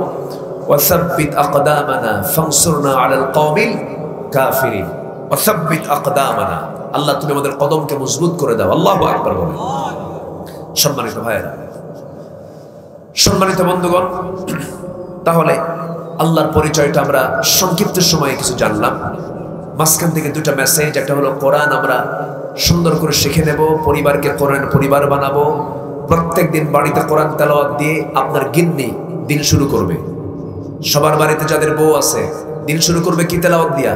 ওয়া সাব্বিত আকদামানা ফানসুরনা আলাল কওমিল কাফিরিন ওয়া সাব্বিত আকদামানা। আল্লাহ তুমি আমাদের কদমকে মজবুত করে দাও। আল্লাহু আকবার বলেন। সম্মানিত ভাইয়েরা, সম্মানিত বন্ধুগণ, তাহলে আল্লাহর পরিচয়টা আমরা সংক্ষিপ্ত সময়ে কিছু জানলাম। মাঝখান থেকে দুটা মেসেজ, একটা হলো কোরআন আমরা সুন্দর করে শিখে নেব, পরিবারকে কোরআন পরিবার বানাবো। প্রত্যেক দিন বাড়িতে কোরআন তেলাওয়াত দিয়ে আপনার গিন্নি দিন শুরু করবে। সবার বাড়িতে যাদের বউ আছে, দিন শুরু করবে কি তেলাওয়াত দিয়া?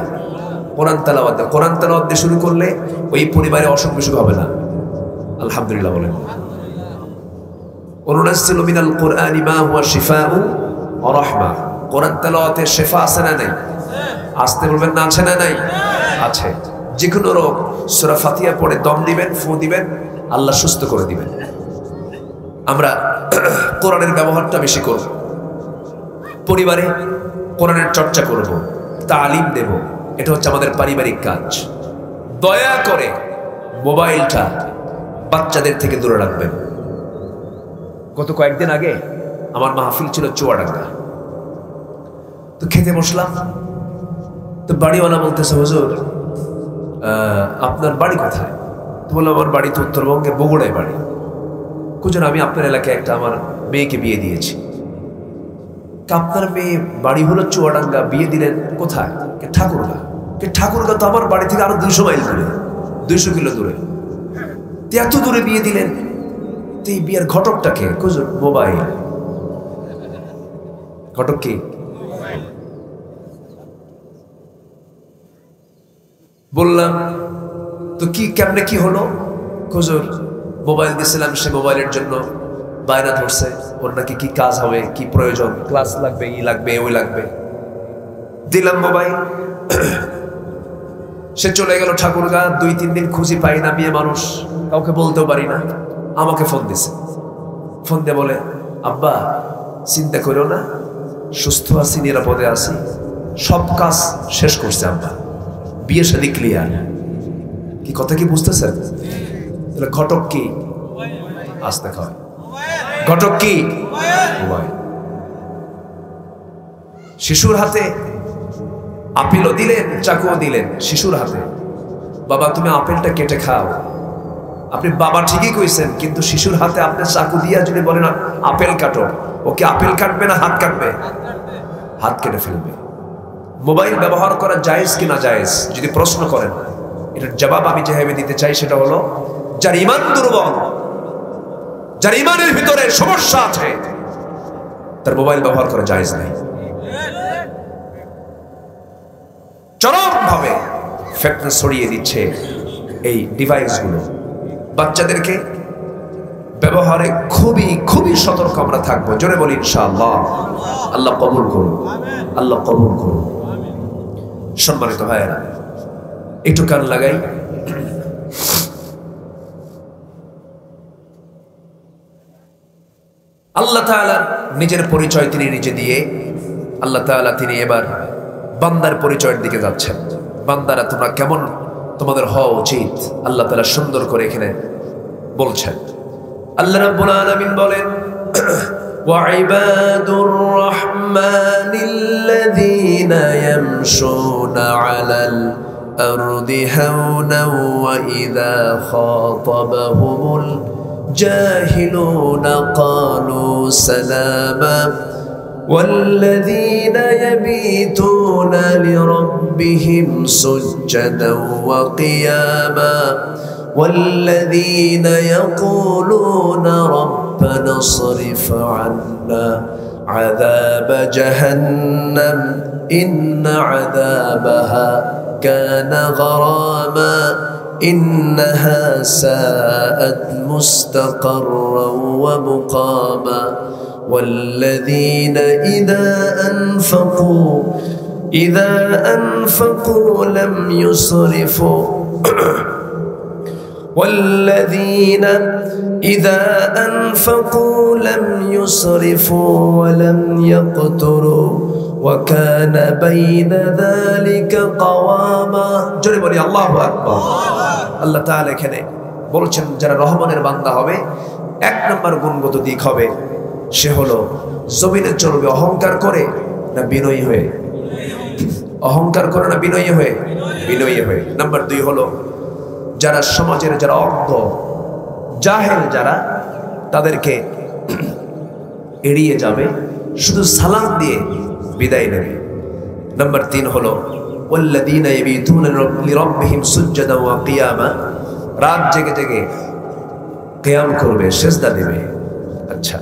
কোরআন তেলাওয়াত দিয়ে। কোরআন তেলাওয়াত দিয়ে শুরু করলে ওই পরিবারে অসুখ বিসুখ হবে না। আলহামদুলিল্লাহ বলেন। ওয়ানুনাজ্জিলু মিনাল কুরআনি মা হুয়া শিফাউ ওয়া রাহমা। কোরআন তেলাওয়াতে শিফা আছে না নাই? আসতে বলবেন না, আছে না নাই? আছে। যে কোনো রোগ সূরা ফাতিহা পড়ে দম দিবেন, ফু দিবেন, আল্লাহ সুস্থ করে দিবেন। আমরা কোরআনের ব্যবহারটা বেশি করব, পরিবারে কোরআনের চর্চা করব, তালিম দেব। এটা হচ্ছে আমাদের পারিবারিক কাজ। দয়া করে মোবাইলটা বাচ্চাদের থেকে দূরে রাখবেন। গত কয়েকদিন আগে আমার মাহফিল ছিল চুয়াডাঙ্গা। তো খেতে বসলাম, তো বাড়িওয়ালা বলতেছে, হুজুর আপনার বাড়ি কোথায়? তো বললাম আমার বাড়ি তো উত্তরবঙ্গে, বগুড়ায় বাড়ি। হুজুর আমি আপনার এলাকায় একটা আমার মেয়েকে বিয়ে দিয়েছি। আপনার মেয়ে বাড়ি হলো চুয়াডাঙ্গা, বিয়ে দিলেন কোথায়? ঠাকুরগা। ঠাকুরগা তো আমার বাড়ি থেকে আরো 200 মাইল দূরে, 200 কিলো দূরে। এত দূরে বিয়ে দিলেন, তো এই বিয়ের ঘটকটাকে? হুজুর মোবাইল। ঘটক কি? বললাম তো কি কেমনে কি হলো? হুজুর মোবাইল দিয়েছিলাম, সে মোবাইলের জন্য বায়না ধরছে, ওর নাকি কি কাজ হবে, কি প্রয়োজন, ক্লাস লাগবে, ই লাগবে, ওই লাগবে। দিলাম মোবাইল, সে চলে গেল ঠাকুরগা। 2-3 দিন খুঁজি পাই না, মেয়ে মানুষ, কাউকে বলতেও পারি না। আমাকে ফোন দিছে, ফোন দিয়ে বলে, আব্বা চিন্তা করো না, সুস্থ আছি, নিরাপদে আছি, সব কাজ শেষ করছে আব্বা, বিয়ে শাদী ক্লিয়ার। কি কথা কি বুঝতেছেন? তাহলে ঘটক কি? আস্তে খাওয়া। ঘটক কি? মোবাইল। শিশুর হাতে আপেলও দিলেন, চাকুও দিলেন শিশুর হাতে। বাবা তুমি আপেলটা কেটে খাও। আপনি বাবা ঠিকই কইছেন, কিন্তু শিশুর হাতে আপনি চাকু দিয়া যদি বলেন আপেল কাটো, ও কি আপেল কাটবে না হাত কাটবে? হাত কেটে ফেলবে। মোবাইল ব্যবহার করা জায়েজ কি না জায়েজ যদি প্রশ্ন করেন, এটার জবাব আমি যেভাবে দিতে চাই সেটা হলো, যার ঈমান দুর্বল, যার ঈমানের ভিতরে সমস্যা আছে, তার মোবাইল ব্যবহার করা জায়েজ নাই। চরমভাবে ফিতনা ছড়িয়ে দিচ্ছে এই ডিভাইসগুলো। বাচ্চাদেরকে ব্যবহারে খুবই খুবই সতর্ক আমরা থাকবো। জোরে বলি ইনশাআল্লাহ। আল্লাহ কবুল করুন, আল্লাহ কবুল করুন। সম্মানিত ভাইয়েরা, একটু কান লাগাই। আল্লাহ তাআলা নিজের পরিচয় তিনি নিজে দিয়ে, আল্লাহ তাআলা তিনি এবার বান্দার পরিচয়ের দিকে যাচ্ছেন। বান্দারা তোমরা কেমন তোমাদের হওয়া উচিত আল্লাহ তাআলা সুন্দর করে এখানে বলছেন। আল্লাহ রাব্বুল আলামিন বলেন, وعباد الرحمن الذين يمشون على الأرض هونا وإذا خاطبهم الجاهلون قالوا سلاما والذين يبيتون لربهم سجدا وقياما والذين يقولون ربنا اصرف عنا عذاب جهنم إن عذابها كان غراما إنها ساءت مستقرا ومقاما والذين إذا أنفقوا لم يسرفوا والذين إذا أنفقوا لم يسرفوا ولم يقتروا وكان بين ذلك قواما জোরে বলি আল্লাহু আকবার। আল্লাহ তাআলা এখানে বলছেন যারা রহমানের বান্দা হবে এক নম্বর গুণগত দিক হবে সে হলো জমিনে চলবে অহংকার করে না বিনয়ী হয়ে, অহংকার করে না বিনয়ী হয়ে, বিনয়ী হয়ে। নাম্বার 2 হলো যারা সমাজের যারা অজ্ঞ জাহেল যারা তাদেরকে এড়িয়ে যাবে, শুধু সালাম দিয়ে বিদায় নেবে। নাম্বার 3 হলো ওয়াল্লাযীনা ইয়াবিতুনা লিরাব্বিহিম সুজদান ওয়া কিয়ামা, রাত জেগে জেগে কিয়াম করবে, সিজদা দেবে। আচ্ছা,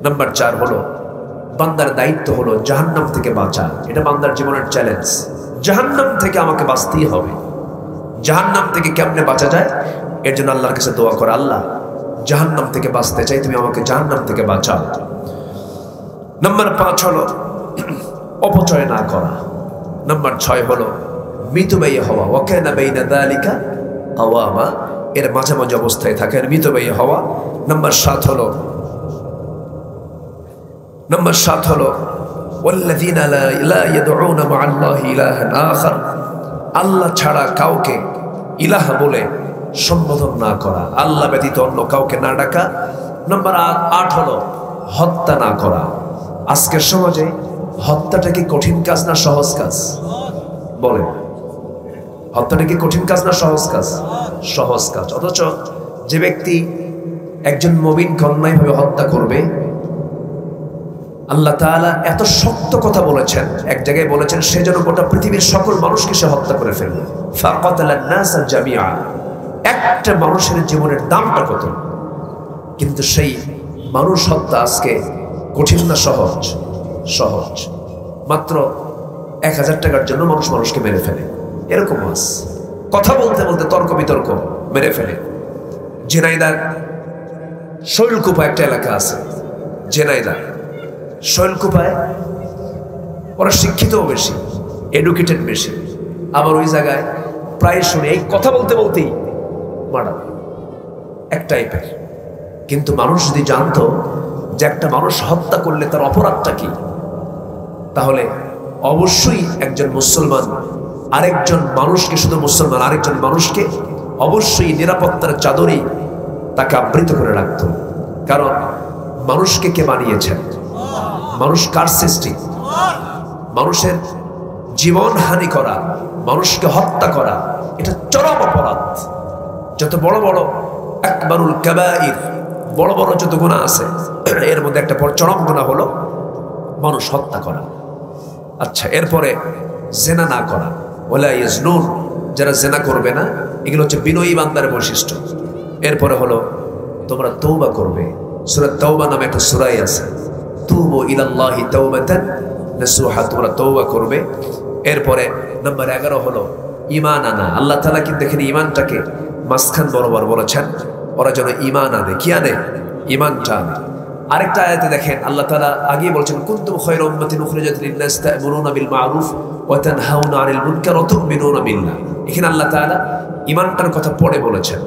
নাম্বার 4 হলো বান্দার দায়িত্ব হলো জাহান্নাম থেকে বাঁচা। এটা বান্দার জীবনের চ্যালেঞ্জ, জাহান্নাম থেকে আমাকে বাঁচতেই হবে। জাহান্নাম থেকে কেমনে বাঁচা যায় এর জন্য আল্লাহর কাছে দোয়া করে, আল্লাহ জাহান্নাম থেকে বাঁচতে চাই, তুমি আমাকে জাহান্নাম থেকে বাঁচাও। নাম্বার 5 হলো অপচয় না করা। নাম্বার 6 হলো মিতব্যয়ী হওয়া, ওয়া কানা বাইনা যালিকা কাওয়ামা, এর মাঝামাঝি অবস্থায় থাকে, মিতব্যয়ী হওয়া। নাম্বার 7 হলো ওয়াল্লাযীনা লা ইয়াদউনা মা'আল্লাহি ইলাহান আখার, আল্লাহ ছাড়া কাউকে ইলাহ বলে সম্বোধন না করা, আল্লাহ ব্যতীত অন্য কাউকে না ডাকা। নাম্বার 8 হলো হত্যা না করা। আজকের সমাজে হত্যাটা কি কঠিন কাজ না সহজ কাজ? বলেন, হত্যাটা কি কঠিন কাজ না সহজ কাজ? সহজ কাজ। অথচ যে ব্যক্তি একজন মুমিনকে অন্যায়ভাবে হত্যা করবে, আল্লাহ তাআলা এত শক্ত কথা বলেছেন, এক জায়গায় বলেছেন সে যেন গোটা পৃথিবীর সকল মানুষকে সে হত্যা করে ফেলবে। ফাকাতালান নাসা জামিআ, একটা মানুষের জীবনের দামটা কত, কিন্তু সেই মানুষ হত্যা আজকে কঠিন না সহজ? সহজ। মাত্র 1000 টাকার জন্য মানুষ মানুষকে মেরে ফেলে, এরকম আছে। কথা বলতে বলতে তর্ক বিতর্ক মেরে ফেলে। ঝিনাইদহ শৈলকুপা একটা এলাকা আছে, ঝিনাইদহ শৈলকুপায় ওরা শিক্ষিতও বেশি, এডুকেটেড বেশি, আবার ওই জায়গায় প্রায় শুনে এই কথা বলতে বলতেই মারা এক টাইপের। কিন্তু মানুষ যদি জানতো যে একটা মানুষ হত্যা করলে তার অপরাধটা কি, তাহলে অবশ্যই একজন মুসলমান আরেকজন মানুষকে, শুধু মুসলমান আরেকজন মানুষকে অবশ্যই নিরাপত্তার চাদরে তাকে আবৃত করে রাখত। কারণ মানুষকে কে বানিয়েছেন? মানুষ কার সৃষ্টি? মানুষের জীবন হানি করা, মানুষকে হত্যা করা, এটা চরম অপরাধ। যত বড় বড় আকবারুল কাবাইর, বড় বড় যত গুনাহ আছে এর মধ্যে একটা চরম গুনাহ হলো মানুষ হত্যা করা। আচ্ছা, এরপরে জেনা না করা, ওয়ালা ইয়াজনুন, যারা জেনা করবে না, এগুলো হচ্ছে বিনয়ী বান্দার বৈশিষ্ট্য। এরপরে হলো তোমরা তওবা করবে। সূরা তাওবা নামে একটা সূরাই আছে, তুবু ইলাল্লাহি তাওবাতান নাসুহা, তোমরা তওবা করবে। এরপরে নাম্বার 11 হলো ঈমান আনা। আল্লাহ তাআলা কিন্তু এখানে ঈমানটাকে মাঝখান বরাবর বলেছেন, ওরা যেন ঈমান আনে। কি আনে? ঈমানটা আনে। আরেকটা আয়াতে দেখেন আল্লাহ তাআলা আগে বলছেন, কুনতুম খায়রা উম্মাতিন উখরিজাত লিন-নাস তা'মুরুনা বিল মা'রুফ ওয়া তানহাউনা আনিল মুনকার ওয়া তু'মিনুনা বিল্লাহ। এখানে আল্লাহ তাআলা ঈমানটার কথা পরে বলেছেন,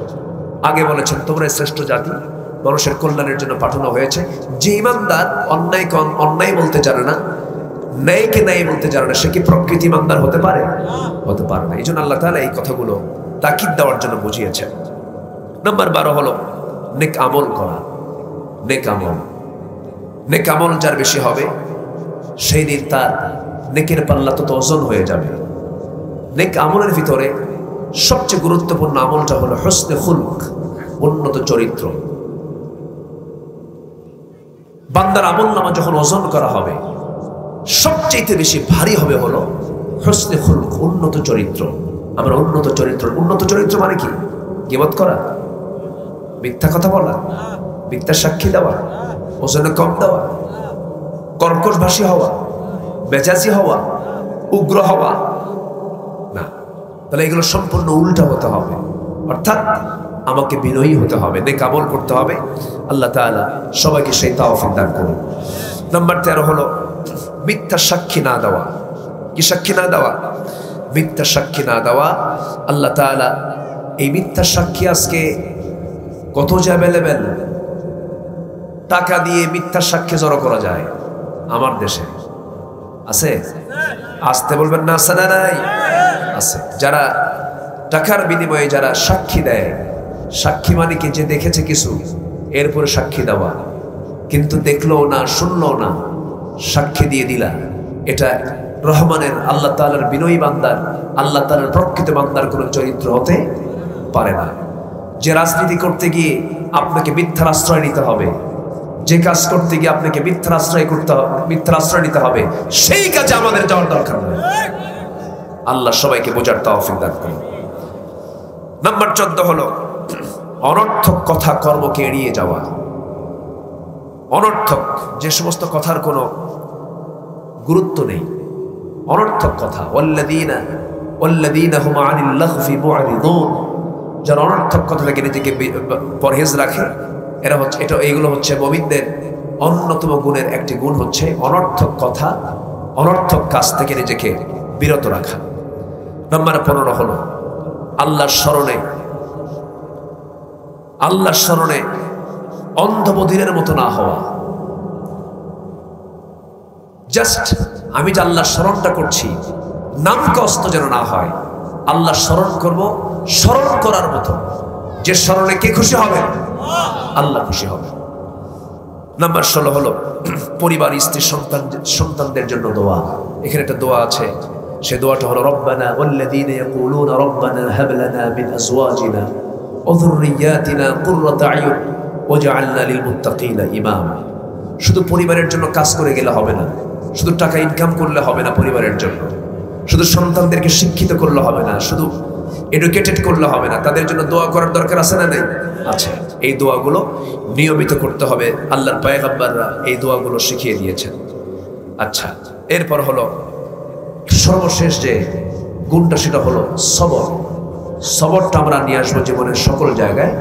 আগে বলেছেন তোমরা শ্রেষ্ঠ জাতি, মানুষের কল্যাণের জন্য পাঠানো হয়েছে। যে ঈমানদার অন্যায়কে অন্যায় বলতে জানে না, ন্যায়কে ন্যায় বলতে জানে না, সে কি প্রকৃত ঈমানদার হতে পারে? হতে পারে না। এই জন্য আল্লাহ তাআলা এই কথাগুলো তাকিদ দেওয়ার জন্য বুঝিয়েছেন। নাম্বার 12 হলো নেক আমল করা। নেক আমল, নেক আমল যার বেশি হবে সেই দিন তার নেকের পাল্লা তত ওজন হয়ে যাবে। নেক আমলের ভিতরে সবচেয়ে গুরুত্বপূর্ণ আমলটা হলো হুসনে খুলক, উন্নত চরিত্র। বান্দার আমলনামা যখন ওজন করা হবে সবচেয়ে বেশি ভারী হবে হলো হুসনে খুলক, উন্নত চরিত্র। আমরা উন্নত চরিত্র মানে কি? গীবত করা, মিথ্যা কথা বলা, মিথ্যা সাক্ষী দেওয়া, ওজনে কম দেওয়া, কর্কশভাষী হওয়া, মেজাজি হওয়া, উগ্র হওয়া না। তাহলে এগুলো সম্পূর্ণ উল্টা হতে হবে, অর্থাৎ আমাকে বিনয়ী হতে হবে, নেক আমল করতে হবে। আল্লাহ তাআলা সবাইকে সেই তৌফিক দান করুন। নাম্বার 13 হলো মিথ্যা সাক্ষী না দেওয়া। কি সাক্ষী না দেওয়া? মিথ্যা সাক্ষী না দেওয়া। আল্লাহ তাআলা এই মিথ্যা সাক্ষী আজকে কত যে অ্যাভেলেবেল। টাকা দিয়ে মিথ্যা সাক্ষী জড়ো করা যায় আমার দেশে, আছে? আসতে বলবেন না, আছে না নাই? আছে। যারা টাকার বিনিময়ে যারা সাক্ষী দেয়, সাক্ষী মানে কি? যে দেখেছে কিছু এরপরে সাক্ষী দেওয়া, কিন্তু দেখলো না, শুনলো না, সাক্ষী দিয়ে দিলা। এটা রহমানের, আল্লাহ তাআলার বিনয়ী বান্দার, আল্লাহ তাআলার প্রকৃত বান্দার কোনো চরিত্র হতে পারে না। যে রাজনীতি করতে গিয়ে আপনাকে মিথ্যার আশ্রয় নিতে হবে, যে কাজ করতে গিয়ে আপনাকে মিথ্যার আশ্রয় নিতে হবে, সেই কাজে আমাদের যাওয়ার দরকার নেই। আল্লাহ সবাইকে বোঝার তৌফিক দান করুন। নাম্বার 14 হলো অনর্থক কথা কর্মকে এড়িয়ে যাওয়া। অনর্থক যে সমস্ত কথার কোনো গুরুত্ব নেই, অনর্থক কথা। ওয়াল্লাযীনা হুম আনিল লাগফি মু'রিদুন, যারা অনর্থক কথা থেকে নিজেকে পরহেজ রাখে, এইগুলো হচ্ছে মুমিনদের অন্যতম গুণের একটি গুণ হচ্ছে অনর্থক কথা, অনর্থক কাজ থেকে নিজেকে বিরত রাখা। নাম্বার 15 হলো আল্লাহর স্মরণে অন্ধবধিরের মতো না হওয়া। জাস্ট আমি যে আল্লাহর স্মরণটা করছি, নাম কষ্ট যেন না হয়। আল্লাহর স্মরণ করব স্মরণ করার মতো, যে স্মরণে কে খুশি হবে? আল্লাহ খুশি হবে। নাম্বার 16 হলো পরিবার, স্ত্রী, সন্তানদের জন্য দোয়া। এখানে একটা দোয়া আছে, সে দোয়াটা হলো রব্বানা ওয়াল্লাযীনা ইয়াকুলুনা রব্বানা হাব লানা মিন আজওয়াজিনা ওয়া যুররিয়াতিনা কুররাতা আয়ুন ওয়াজআলনা লিল মুত্তাকিনা ইমামা। শুধু পরিবারের জন্য কাজ করে গেলে হবে না, শুধু টাকা ইনকাম করলে হবে না পরিবারের জন্য, শুধু সন্তানদেরকে শিক্ষিত করলে হবে না, শুধু এডুকেটেড করলে হবে না, তাদের জন্য দোয়া করার দরকার আছে না নেই? আছে। এই দোয়াগুলো নিয়মিত করতে হবে, আল্লাহর পয়গম্বররা এই দোয়াগুলো শিখিয়ে দিয়েছেন। আচ্ছা, এরপর হলো সর্বশেষ যে গুণটা, সেটা হলো সবর। সবরটা আমরা নিয়ে আসবো জীবনের সকল জায়গায়।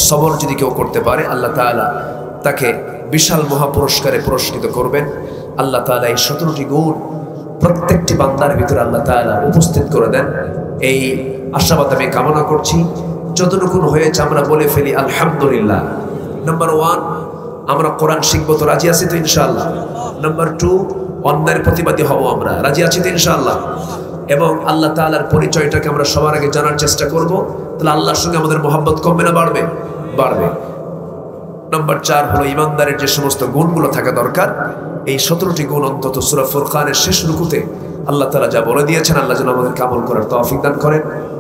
সবর যদি কেউ করতে পারে, আল্লাহ তাআলা তাকে বিশাল মহাপুরস্কারে পুরস্কৃত করবেন। আল্লাহ তাআলা এই 17টি গুণ প্রত্যেকটি বান্দার ভিতরে আল্লাহ তাআলা উপস্থিত করে দেন, এই আশাবাদ আমি কামনা করছি। যতটুকু হয়েছে আমরা বলে ফেলি আলহামদুলিল্লাহ। নাম্বার 1, আমরা কোরআন শিখবো, তো রাজি আছি তো ইনশাআল্লাহ? নাম্বার 2, অন্যায়ের প্রতিবাদী হব, আমরা রাজি আছি তো ইনশাআল্লাহ? এবং আল্লাহ তাআলার পরিচয়টাকে আমরা সবার আগে জানার চেষ্টা করব। তাহলে আল্লাহর সঙ্গে আমাদের মহব্বত কমবে না বাড়বে? বাড়বে। নাম্বার 4 হলো ইমানদারের যে সমস্ত গুণগুলো থাকা দরকার, এই 17টি গুণ অন্তত সূরা ফুরকানের শেষ রুকুতে আল্লাহ তাআলা যা বলে দিয়েছেন, আল্লাহ যেন আমাদেরকে আমল করার তৌফিক দান করেন।